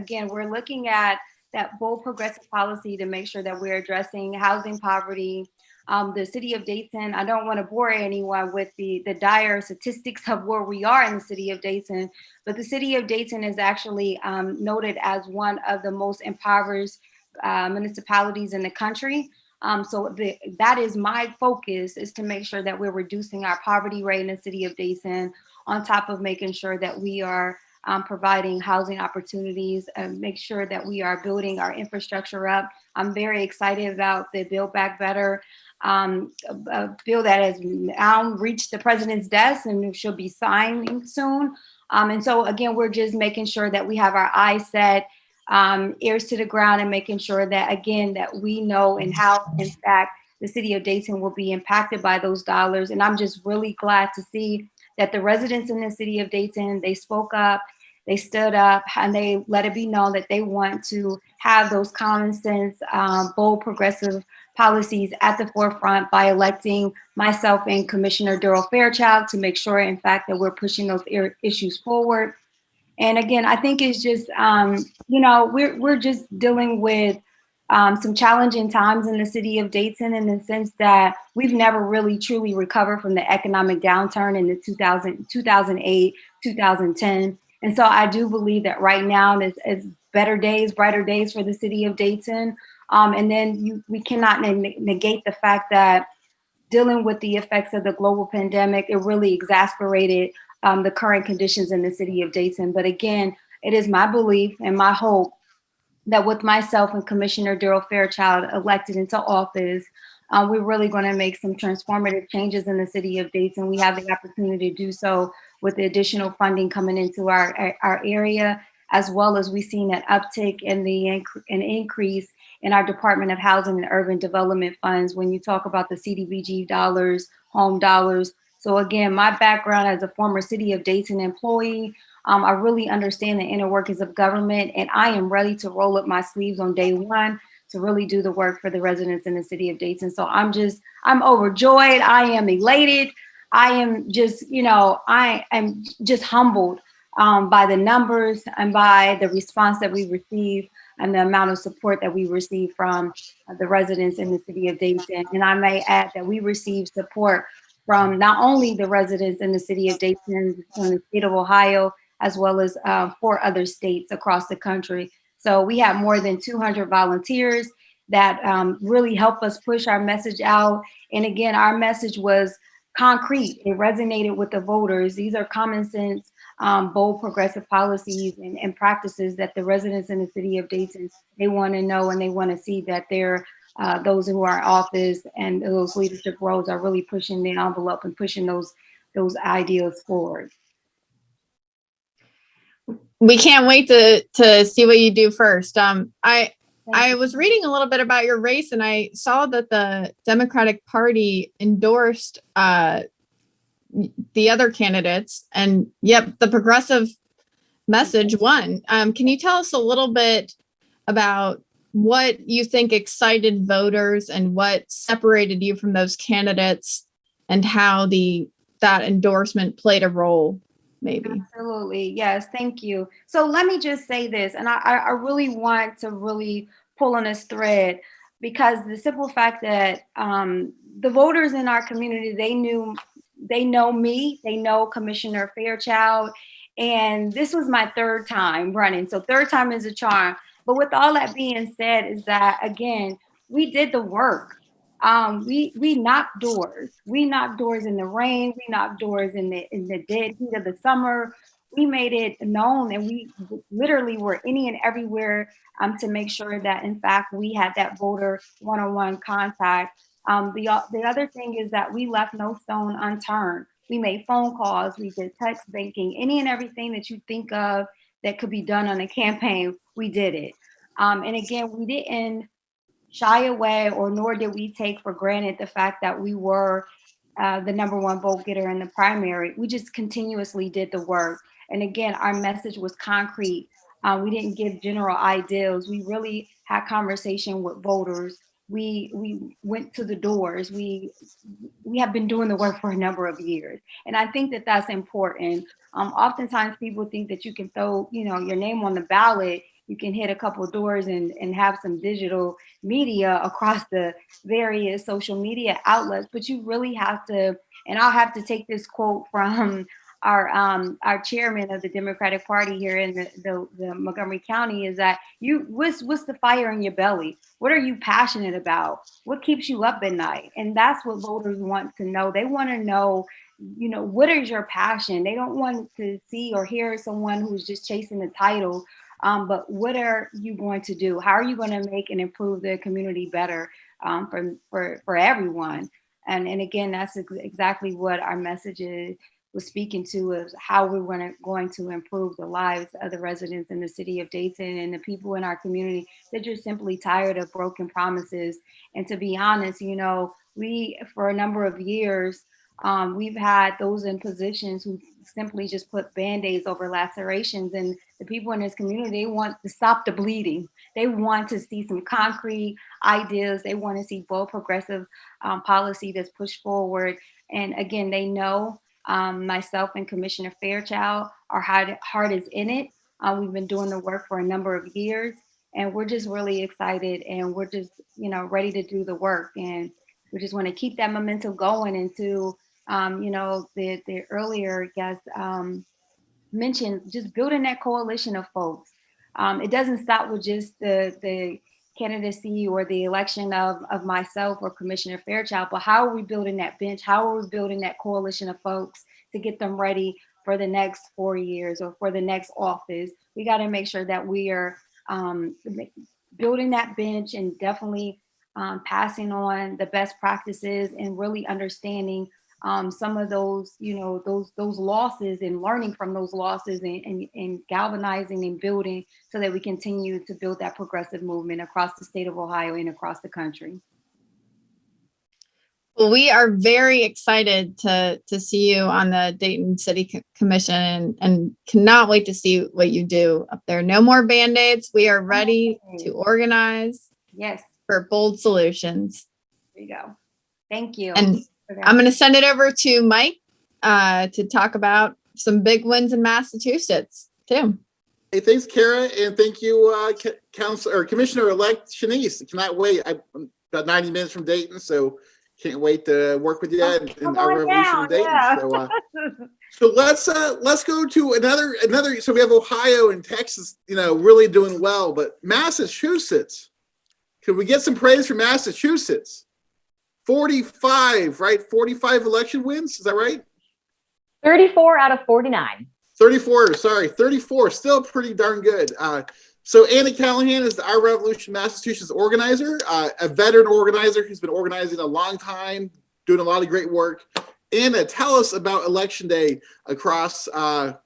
looking at that bold progressive policy to make sure that we're addressing housing poverty. The city of Dayton, I don't want to bore anyone with the dire statistics of where we are in the city of Dayton, but the city of Dayton is actually noted as one of the most impoverished municipalities in the country. So that is my focus, is to make sure that we're reducing our poverty rate in the city of Dayton, on top of making sure that we are providing housing opportunities and make sure that we are building our infrastructure up. I'm very excited about the Build Back Better bill that has now reached the president's desk and should be signing soon. And so again, we're just making sure that we have our eyes set, ears to the ground, and making sure that, again, that we know and how, in fact, the city of Dayton will be impacted by those dollars. And I'm just really glad to see that the residents in the city of Dayton, they spoke up, they stood up, and they let it be known that they want to have those common sense, bold, progressive policies at the forefront by electing myself and Commissioner Daryl Fairchild to make sure, in fact, that we're pushing those issues forward. And again, I think it's just, we're just dealing with some challenging times in the city of Dayton, in the sense that we've never really truly recovered from the economic downturn in the 2008, 2010. And so I do believe that right now is better days, brighter days for the city of Dayton. And then we cannot negate the fact that dealing with the effects of the global pandemic, it really exacerbated the current conditions in the city of Dayton. But again, it is my belief and my hope that with myself and Commissioner Daryl Fairchild elected into office, we're really going to make some transformative changes in the city of Dayton. We have the opportunity to do so with the additional funding coming into our area, as well as we've seen an uptick in an increase in our Department of Housing and Urban Development funds when you talk about the CDBG dollars, home dollars. So again, my background as a former city of Dayton employee, I really understand the inner workings of government, and I am ready to roll up my sleeves on day one to really do the work for the residents in the city of Dayton. So I'm overjoyed. I am elated. I am just, I am just humbled by the numbers and by the response that we receive and the amount of support that we receive from the residents in the city of Dayton. And I may add that we receive support from not only the residents in the city of Dayton, in the state of Ohio, as well as 4 other states across the country. So we have more than 200 volunteers that really help us push our message out. And again, our message was concrete. It resonated with the voters. These are common sense, bold, progressive policies and practices that the residents in the city of Dayton, they want to know and they want to see that they're those who are in office and those leadership roles are really pushing the envelope and pushing those ideas forward. We can't wait to see what you do first. I was reading a little bit about your race, and I saw that the Democratic Party endorsed the other candidates, and yep, the progressive message won. Can you tell us a little bit about what you think excited voters and what separated you from those candidates, and how that endorsement played a role? Maybe. Absolutely. Yes. Thank you. So let me just say this, and I really want to really pull on this thread, because the simple fact that the voters in our community, they know me, they know Commissioner Fairchild, and this was my third time running. So third time is a charm. But with all that being said, is that again, we did the work. We knocked doors. We knocked doors in the rain. We knocked doors in the dead heat of the summer. We made it known, and we literally were any and everywhere to make sure that, in fact, we had that voter one-on-one contact. The other thing is that we left no stone unturned. We made phone calls. We did text banking, any and everything that you think of that could be done on a campaign. We did it. And again, we didn't shy away, or nor did we take for granted the fact that we were the #1 vote getter in the primary. We just continuously did the work. And again, our message was concrete. We didn't give general ideals. We really had conversation with voters. We went to the doors. We have been doing the work for a number of years. And I think that that's important. Oftentimes people think that you can throw, your name on the ballot, you can hit a couple of doors and have some digital media across the various social media outlets, but you really have to, and I'll have to take this quote from our chairman of the Democratic Party here in the Montgomery County, is that what's the fire in your belly? What are you passionate about? What keeps you up at night? And that's what voters want to know. They want to know, what is your passion? They don't want to see or hear someone who's just chasing the title. But what are you going to do? How are you going to make and improve the community better for everyone? And again, that's exactly what our message was speaking to, is how we're going to improve the lives of the residents in the city of Dayton and the people in our community. They're just simply tired of broken promises. And to be honest, we, for a number of years, we've had those in positions who simply just put Band-Aids over lacerations, and the people in this community, they want to stop the bleeding. They want to see some concrete ideas. They want to see bold progressive policy that's pushed forward. And again, they know myself and Commissioner Fairchild, our heart is in it. We've been doing the work for a number of years, and we're just really excited, and we're just, ready to do the work. And we just want to keep that momentum going into, the earlier guest mentioned, just building that coalition of folks. It doesn't stop with just the candidacy or the election of myself or Commissioner Fairchild, but how are we building that bench? How are we building that coalition of folks to get them ready for the next 4 years or for the next office? We got to make sure that we are building that bench and definitely passing on the best practices and really understanding some of those, those losses, and learning from those losses, and galvanizing and building so that we continue to build that progressive movement across the state of Ohio and across the country. Well, we are very excited to see you on the Dayton City Commission, and cannot wait to see what you do up there. No more Band-Aids. We are ready to organize. Yes. For bold solutions. There you go. Thank you. And I'm going to send it over to Mike to talk about some big wins in Massachusetts too. Hey, thanks, Kara, and thank you, Commissioner-elect Shanice. I cannot wait. I'm about 90 minutes from Dayton, so can't wait to work with you and our revolution in Dayton. Yeah. So let's go to another. So we have Ohio and Texas, really doing well, but Massachusetts. Could we get some praise for Massachusetts 45, right? 45 election wins. Is that right? 34 out of 49. 34, sorry, 34, still pretty darn good. So Anna Callahan is the Our Revolution Massachusetts organizer, a veteran organizer who's been organizing a long time, doing a lot of great work. Anna, tell us about Election Day across the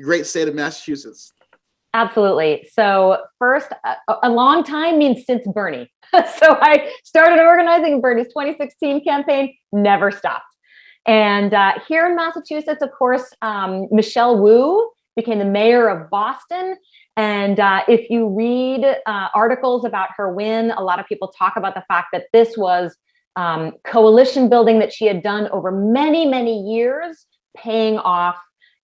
great state of Massachusetts. Absolutely. So first, a long time means since Bernie. So I started organizing Bernie's 2016 campaign, never stopped. And here in Massachusetts, of course, Michelle Wu became the mayor of Boston. And if you read articles about her win, a lot of people talk about the fact that this was coalition building that she had done over many, many years, paying off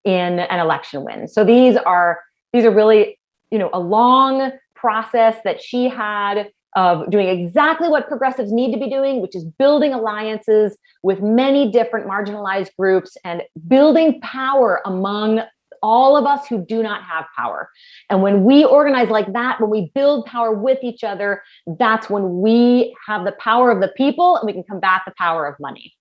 in an election win. So these are really, a long process that she had of doing exactly what progressives need to be doing, which is building alliances with many different marginalized groups and building power among all of us who do not have power. And when we organize like that, when we build power with each other, that's when we have the power of the people and we can combat the power of money.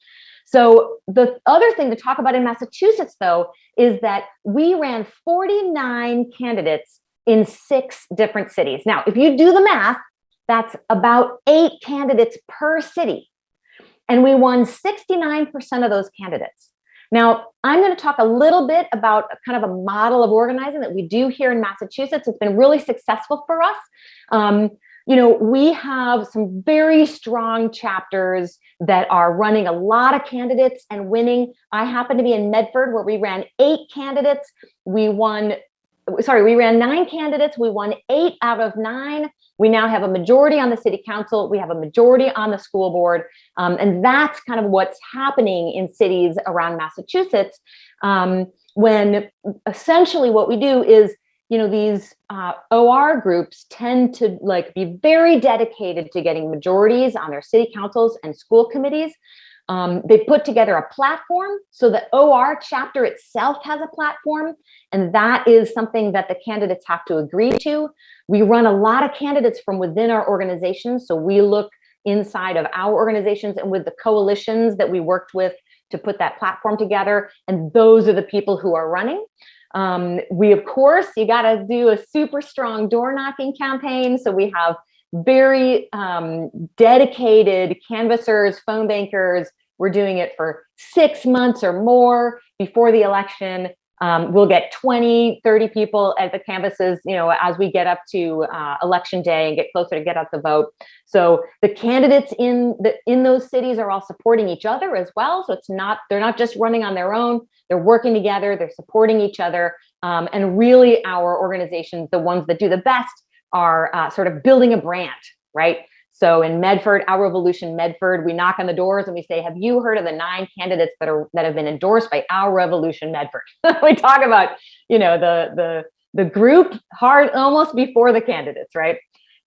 So the other thing to talk about in Massachusetts, though, is that we ran 49 candidates in 6 different cities. Now, if you do the math, that's about 8 candidates per city. And we won 69% of those candidates. Now, I'm going to talk a little bit about kind of a model of organizing that we do here in Massachusetts. It's been really successful for us. We have some very strong chapters that are running a lot of candidates and winning. I happen to be in Medford, where we ran 8 candidates. We ran 9 candidates. We won 8 out of 9. We now have a majority on the city council. We have a majority on the school board. And that's kind of what's happening in cities around Massachusetts, when essentially what we do is, these OR groups tend to be very dedicated to getting majorities on their city councils and school committees. They put together a platform, so the OR chapter itself has a platform, and that is something that the candidates have to agree to. We run a lot of candidates from within our organizations, so we look inside of our organizations and with the coalitions that we worked with to put that platform together, and those are the people who are running. We, of course, you got to do a super strong door knocking campaign, so we have very dedicated canvassers, phone bankers. We're doing it for 6 months or more before the election. We'll get 20, 30 people at the canvases, as we get up to election day and get closer to get out the vote. So the candidates in those cities are all supporting each other as well. So they're not just running on their own. They're working together. They're supporting each other. And really, our organizations, the ones that do the best, are sort of building a brand, right? So in Medford, Our Revolution Medford, we knock on the doors and we say, have you heard of the 9 candidates that have been endorsed by Our Revolution Medford? We talk about, the group hard almost before the candidates, right?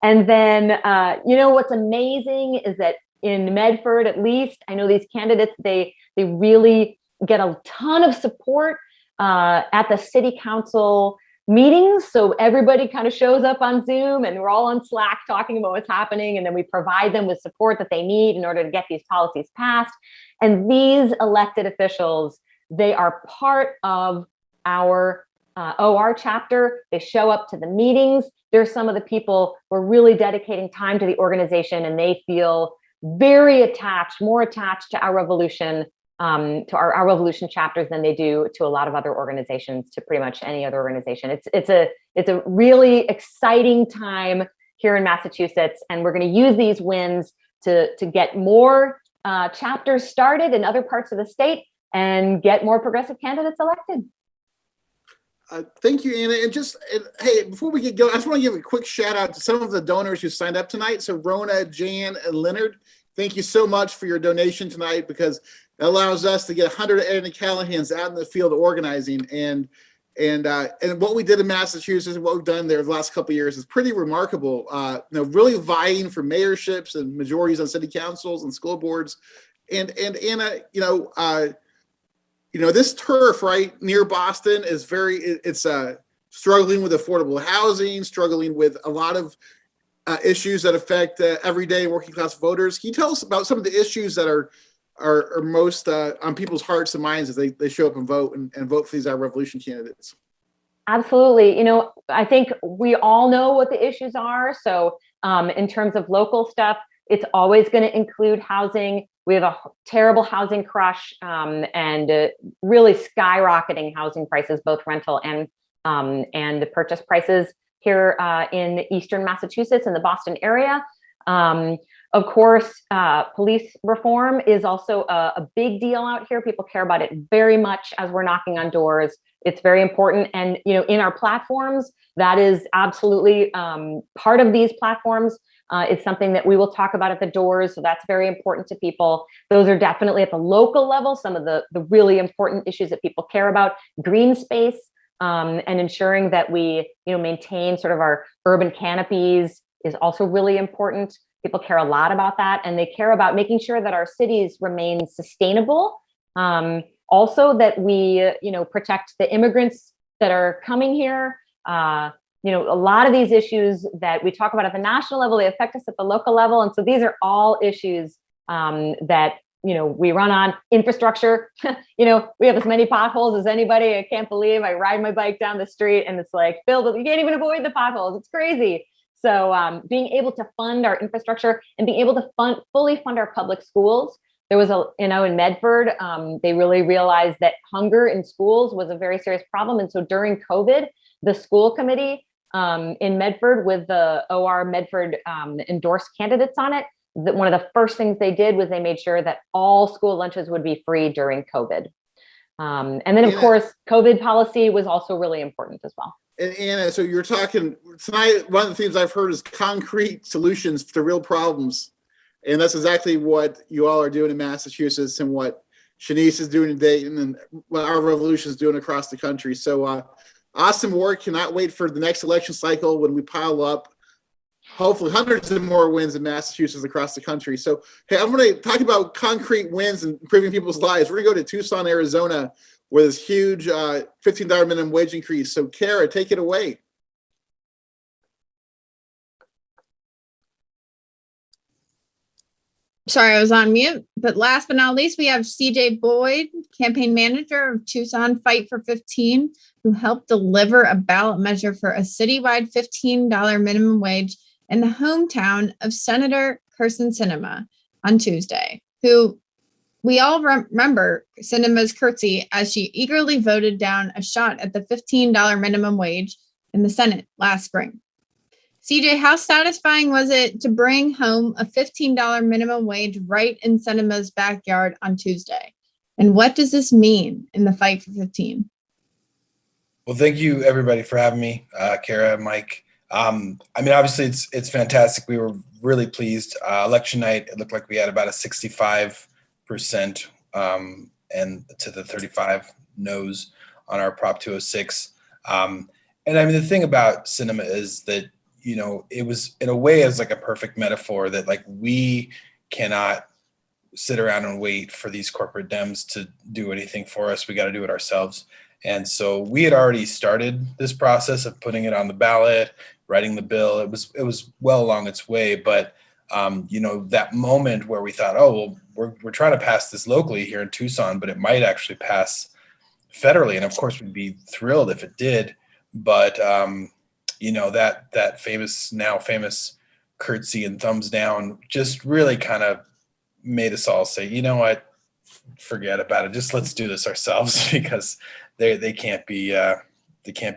And then, what's amazing is that in Medford, at least, I know these candidates, they really get a ton of support at the city council meetings. So everybody kind of shows up on Zoom and we're all on Slack talking about what's happening. And then we provide them with support that they need in order to get these policies passed. And these elected officials, they are part of our OR chapter. They show up to the meetings. They're some of the people who are really dedicating time to the organization, and they feel very attached, more attached to Our Revolution, to our Revolution chapters than they do to a lot of other organizations, to pretty much any other organization. It's a really exciting time here in Massachusetts, and we're going to use these wins to get more chapters started in other parts of the state and get more progressive candidates elected. Thank you, Anna. And hey, before we get going, I just want to give a quick shout out to some of the donors who signed up tonight. So Rona, Jan, and Leonard, thank you so much for your donation tonight, because it allows us to get 100 Anna Callahans out in the field organizing. And what we did in Massachusetts and what we've done there the last couple of years is pretty remarkable. Really vying for mayorships and majorities on city councils and school boards. And Anna, this turf right near Boston is struggling with affordable housing, struggling with a lot of issues that affect everyday working class voters. Can you tell us about some of the issues that are most on people's hearts and minds as they show up and vote and vote for these revolution candidates? Absolutely. I think we all know what the issues are. So in terms of local stuff, it's always going to include housing. We have a terrible housing crush and really skyrocketing housing prices, both rental and the purchase prices here in Eastern Massachusetts and the Boston area. Of course, police reform is also a big deal out here. People care about it very much as we're knocking on doors. It's very important. And, in our platforms, that is absolutely part of these platforms. It's something that we will talk about at the doors. So that's very important to people. Those are definitely at the local level, some of the really important issues that people care about. Green space and ensuring that we, maintain sort of our urban canopies is also really important. People care a lot about that, and they care about making sure that our cities remain sustainable. Also that we, protect the immigrants that are coming here. A lot of these issues that we talk about at the national level, they affect us at the local level. And so these are all issues that, we run on. Infrastructure. We have as many potholes as anybody. I can't believe I ride my bike down the street and it's like filled with, you can't even avoid the potholes. It's crazy. So being able to fund our infrastructure and being able to fully fund our public schools. There was in Medford, they really realized that hunger in schools was a very serious problem. And so during COVID, the school committee in Medford with the OR Medford endorsed candidates on it, that one of the first things they did was they made sure that all school lunches would be free during COVID. And then of course, COVID policy was also really important as well. And Anna, so you're talking tonight, one of the themes I've heard is concrete solutions to real problems. And that's exactly what you all are doing in Massachusetts and what Shanice is doing in Dayton and what our revolution is doing across the country. So awesome work. Cannot wait for the next election cycle when we pile up hopefully hundreds of more wins in Massachusetts across the country. So, hey, I'm going to talk about concrete wins and improving people's lives. We're going to go to Tucson, Arizona, with this huge $15 minimum wage increase. So, Kara, take it away. Sorry, I was on mute. But last but not least, we have CJ Boyd, campaign manager of Tucson Fight for 15, who helped deliver a ballot measure for a citywide $15 minimum wage in the hometown of Senator Kirsten Sinema on Tuesday, who we all remember Sinema's curtsy as she eagerly voted down a shot at the $15 minimum wage in the Senate last spring. CJ, how satisfying was it to bring home a $15 minimum wage right in Sinema's backyard on Tuesday? And what does this mean in the fight for 15? Well, thank you everybody for having me, Kara, Mike. Obviously it's fantastic. We were really pleased. Election night, it looked like we had about a 65% and to the 35 no's on our Prop 206. The thing about Sinema is that, it was in a way as like a perfect metaphor that like we cannot sit around and wait for these corporate Dems to do anything for us. We got to do it ourselves. And so we had already started this process of putting it on the ballot, writing the bill. It was well along its way, but that moment where we thought, oh, well, we're trying to pass this locally here in Tucson, but it might actually pass federally. And of course we'd be thrilled if it did. But that famous curtsy and thumbs down just really kind of made us all say, you know what, forget about it. Just let's do this ourselves because they can't be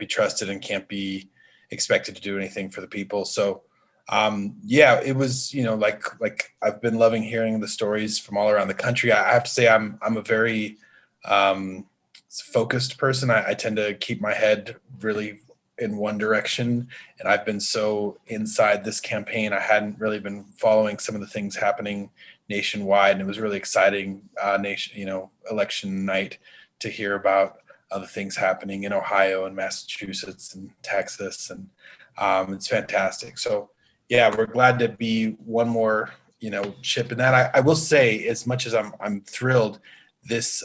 trusted and can't be expected to do anything for the people. So it was, like I've been loving hearing the stories from all around the country. I have to say I'm a very focused person. I tend to keep my head really in one direction, and I've been so inside this campaign. I hadn't really been following some of the things happening nationwide, and it was really exciting election night to hear about other things happening in Ohio and Massachusetts and Texas, and it's fantastic. So yeah, we're glad to be one more chip in that. I will say, as much as I'm thrilled, this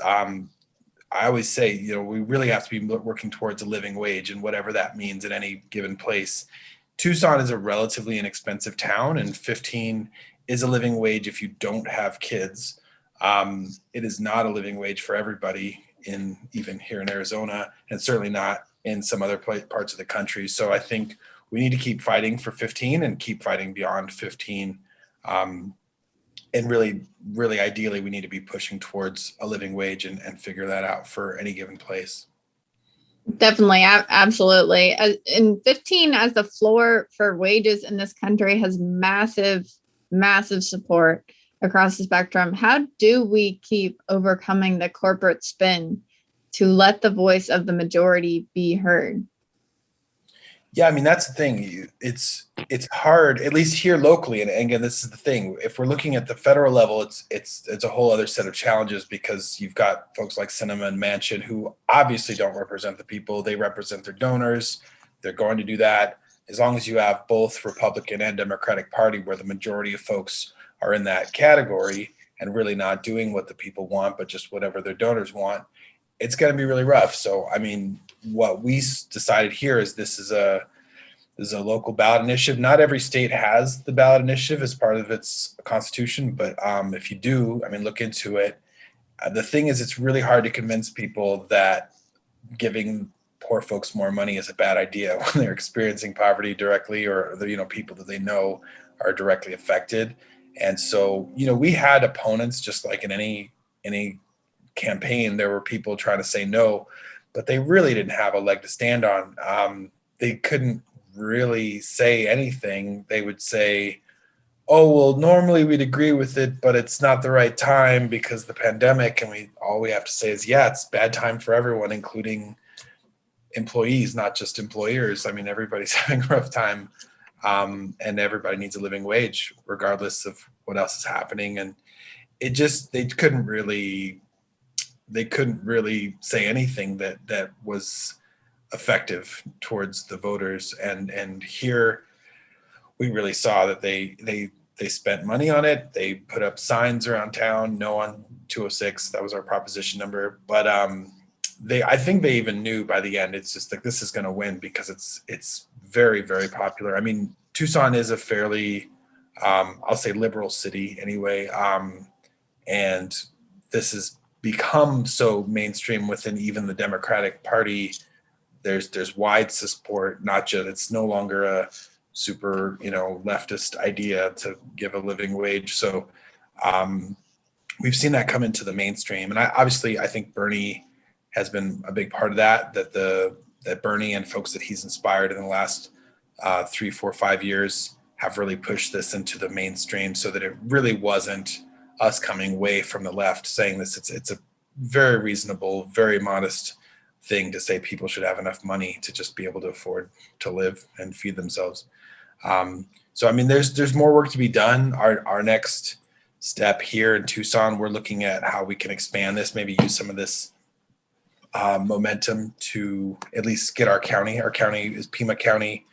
I always say, we really have to be working towards a living wage, and whatever that means at any given place. Tucson is a relatively inexpensive town, and 15 is a living wage if you don't have kids. It is not a living wage for everybody even here in Arizona, and certainly not in some other parts of the country. So I think we need to keep fighting for 15 and keep fighting beyond 15. And really ideally, we need to be pushing towards a living wage and figure that out for any given place. Definitely. Absolutely. And 15 as the floor for wages in this country has massive support across the spectrum. How do we keep overcoming the corporate spin to let the voice of the majority be heard? Yeah, I mean, that's the thing. It's hard, at least here locally. And again, this is the thing. If we're looking at the federal level, it's a whole other set of challenges, because you've got folks like Sinema and Manchin who obviously don't represent the people. They represent their donors. They're going to do that. As long as you have both Republican and Democratic Party, where the majority of folks are in that category and really not doing what the people want, but just whatever their donors want, it's going to be really rough. So, I mean, what we decided here is this is a local ballot initiative. Not every state has the ballot initiative as part of its constitution, but if you do, I mean, look into it. The thing is, it's really hard to convince people that giving poor folks more money is a bad idea when they're experiencing poverty directly, or the people that they know are directly affected. And so, we had opponents, just like in any campaign. There were people trying to say no, but they really didn't have a leg to stand on. They couldn't really say anything. They would say, oh, well, normally we'd agree with it, but it's not the right time because the pandemic. And all we have to say is, yeah, it's bad time for everyone, including employees, not just employers. I mean, everybody's having a rough time, and everybody needs a living wage, regardless of what else is happening. And they couldn't really say anything that was effective towards the voters. And here we really saw that they spent money on it. They put up signs around town, no on 206. That was our proposition number. But I think they even knew by the end, it's just like, this is going to win because it's very, very popular. I mean, Tucson is a fairly, I'll say, liberal city anyway. And this has become so mainstream within even the Democratic Party. There's wide support, not just, it's no longer a super, leftist idea to give a living wage. So we've seen that come into the mainstream. And I think Bernie has been a big part of that Bernie and folks that he's inspired in the last 3, 4, 5 years have really pushed this into the mainstream, so that it really wasn't us coming way from the left saying this. It's a very reasonable, very modest thing to say people should have enough money to just be able to afford to live and feed themselves. So, I mean, there's more work to be done. Our next step here in Tucson, we're looking at how we can expand this, maybe use some of this momentum to at least get our county. Our county is Pima County.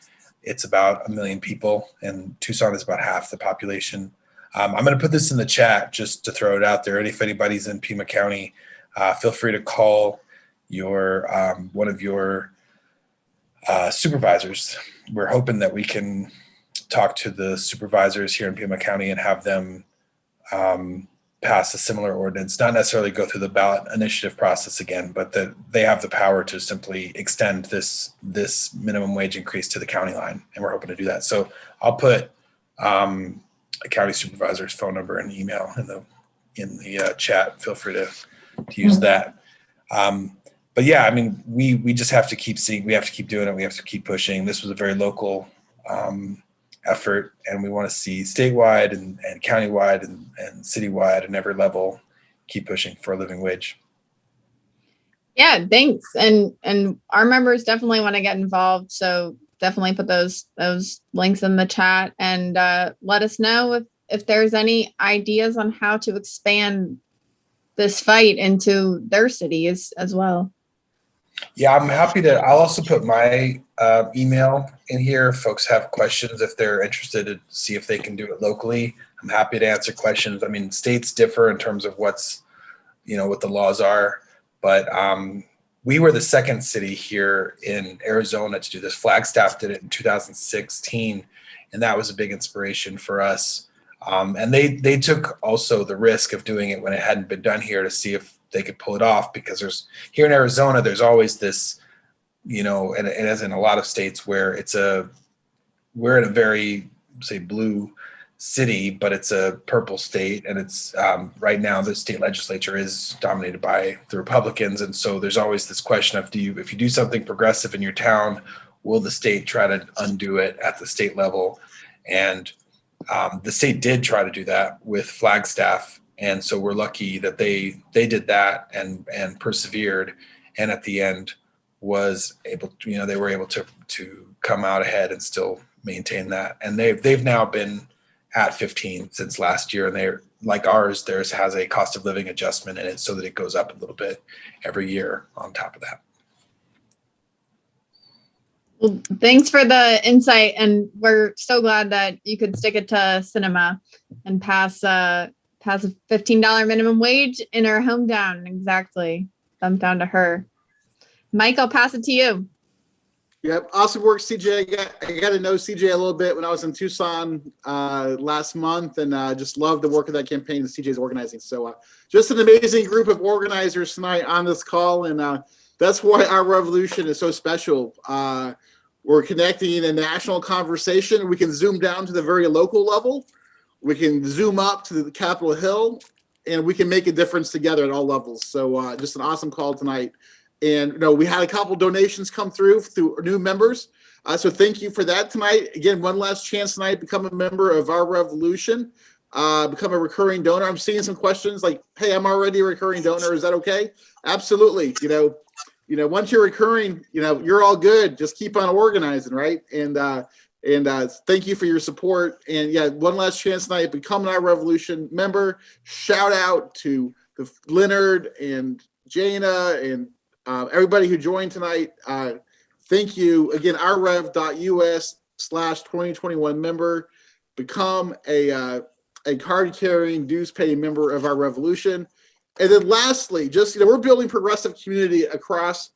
It's about 1 million people, and Tucson is about half the population. I'm going to put this in the chat just to throw it out there. And if anybody's in Pima County, feel free to call one of your supervisors. We're hoping that we can talk to the supervisors here in Pima County and have them pass a similar ordinance, not necessarily go through the ballot initiative process again, but that they have the power to simply extend this minimum wage increase to the county line. And we're hoping to do that. So I'll put a county supervisor's phone number and email in the chat. Feel free to use that. But yeah, I mean, we just have to keep we have to keep doing it. We have to keep pushing. This was a very local effort, and we want to see statewide and countywide and citywide and every level keep pushing for a living wage. Yeah, thanks. And our members definitely want to get involved. So definitely put those links in the chat, and let us know if there's any ideas on how to expand this fight into their cities as well. Yeah, I'm happy to. I'll also put my email in here if folks have questions, if they're interested to see if they can do it locally. I'm happy to answer questions. I mean, states differ in terms of what the laws are, but we were the second city here in Arizona to do this. Flagstaff did it in 2016, and that was a big inspiration for us. And they took also the risk of doing it when it hadn't been done here to see if they could pull it off, because there's here in Arizona, there's always this, you know, and as in a lot of states where we're in a very, say, blue city, but it's a purple state, and it's right now the state legislature is dominated by the Republicans, and so there's always this question of if you do something progressive in your town, will the state try to undo it at the state level? And the state did try to do that with Flagstaff, and so we're lucky that they did that and persevered, and at the end was able to, you know, they were able to come out ahead and still maintain that, and they've now been at 15 since last year, and they're like theirs has a cost of living adjustment in it so that it goes up a little bit every year on top of that. Well, thanks for the insight, and we're so glad that you could stick it to cinema and pass a $15 minimum wage in our hometown. Exactly. Thumbs down to her. Mike, I'll pass it to you. Yep, awesome work, CJ. I got to know CJ a little bit when I was in Tucson last month, and just love the work of that campaign that CJ is organizing. So just an amazing group of organizers tonight on this call, and that's why our revolution is so special. We're connecting in a national conversation. We can zoom down to the very local level. We can zoom up to the Capitol Hill, and we can make a difference together at all levels. So just an awesome call tonight. And, you know, we had a couple donations come through new members. So thank you for that tonight. Again, one last chance tonight, become a member of our revolution, become a recurring donor. I'm seeing some questions like, hey, I'm already a recurring donor. Is that okay? Absolutely. You know, once you're recurring, you know, you're all good. Just keep on organizing, right? And thank you for your support. And yeah, one last chance tonight, become an Our Revolution member. Shout out to Leonard and Jana and everybody who joined tonight. Thank you again. ourrev.us/2021 member. Become a card carrying, dues paying member of our revolution. And then lastly, just, you know, we're building progressive community across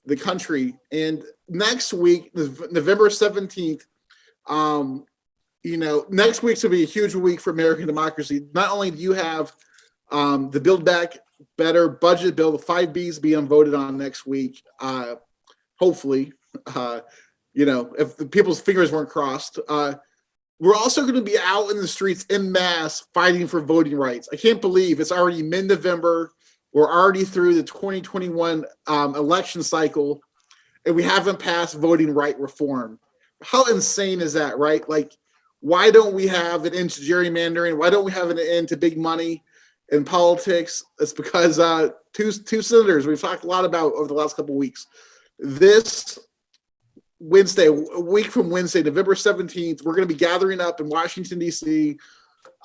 the country. And next week, November 17th, you know, next week's gonna be a huge week for American democracy. Not only do you have the Build Back Better budget bill, the 5 Bs being voted on next week, hopefully, you know, if the people's fingers weren't crossed. We're also going to be out in the streets en masse fighting for voting rights. I can't believe it's already mid-November. We're already through the 2021 election cycle, and we haven't passed voting right reform. How insane is that, right? Like, why don't we have an end to gerrymandering? Why don't we have an end to big money in politics? It's because two senators we've talked a lot about over the last couple of weeks. This Wednesday, a week from Wednesday, November 17th, we're going to be gathering up in Washington, D.C.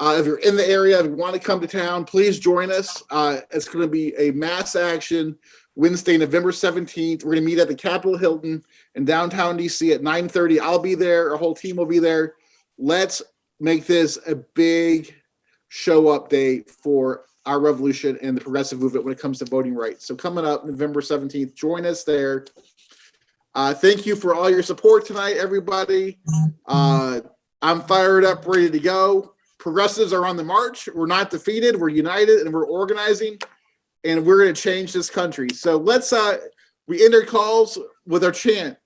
If you're in the area, if you want to come to town, please join us. It's going to be a mass action Wednesday, November 17th. We're going to meet at the Capitol Hilton in downtown D.C. at 9:30. I'll be there. Our whole team will be there. Let's make this a big show up day for our revolution and the progressive movement when it comes to voting rights. So coming up November 17th, join us there. Thank you for all your support tonight, everybody. I'm fired up, ready to go. Progressives are on the march. We're not defeated. We're united, and we're organizing, and we're going to change this country. So let's, we end our calls with our chant.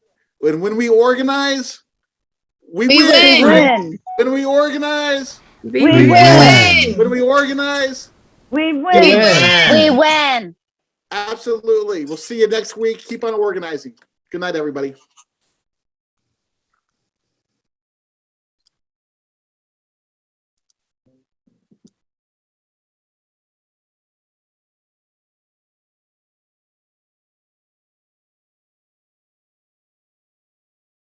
When we organize, we win. When we organize, we win. When we organize, we win. We win. Absolutely. We'll see you next week. Keep on organizing. Good night, everybody.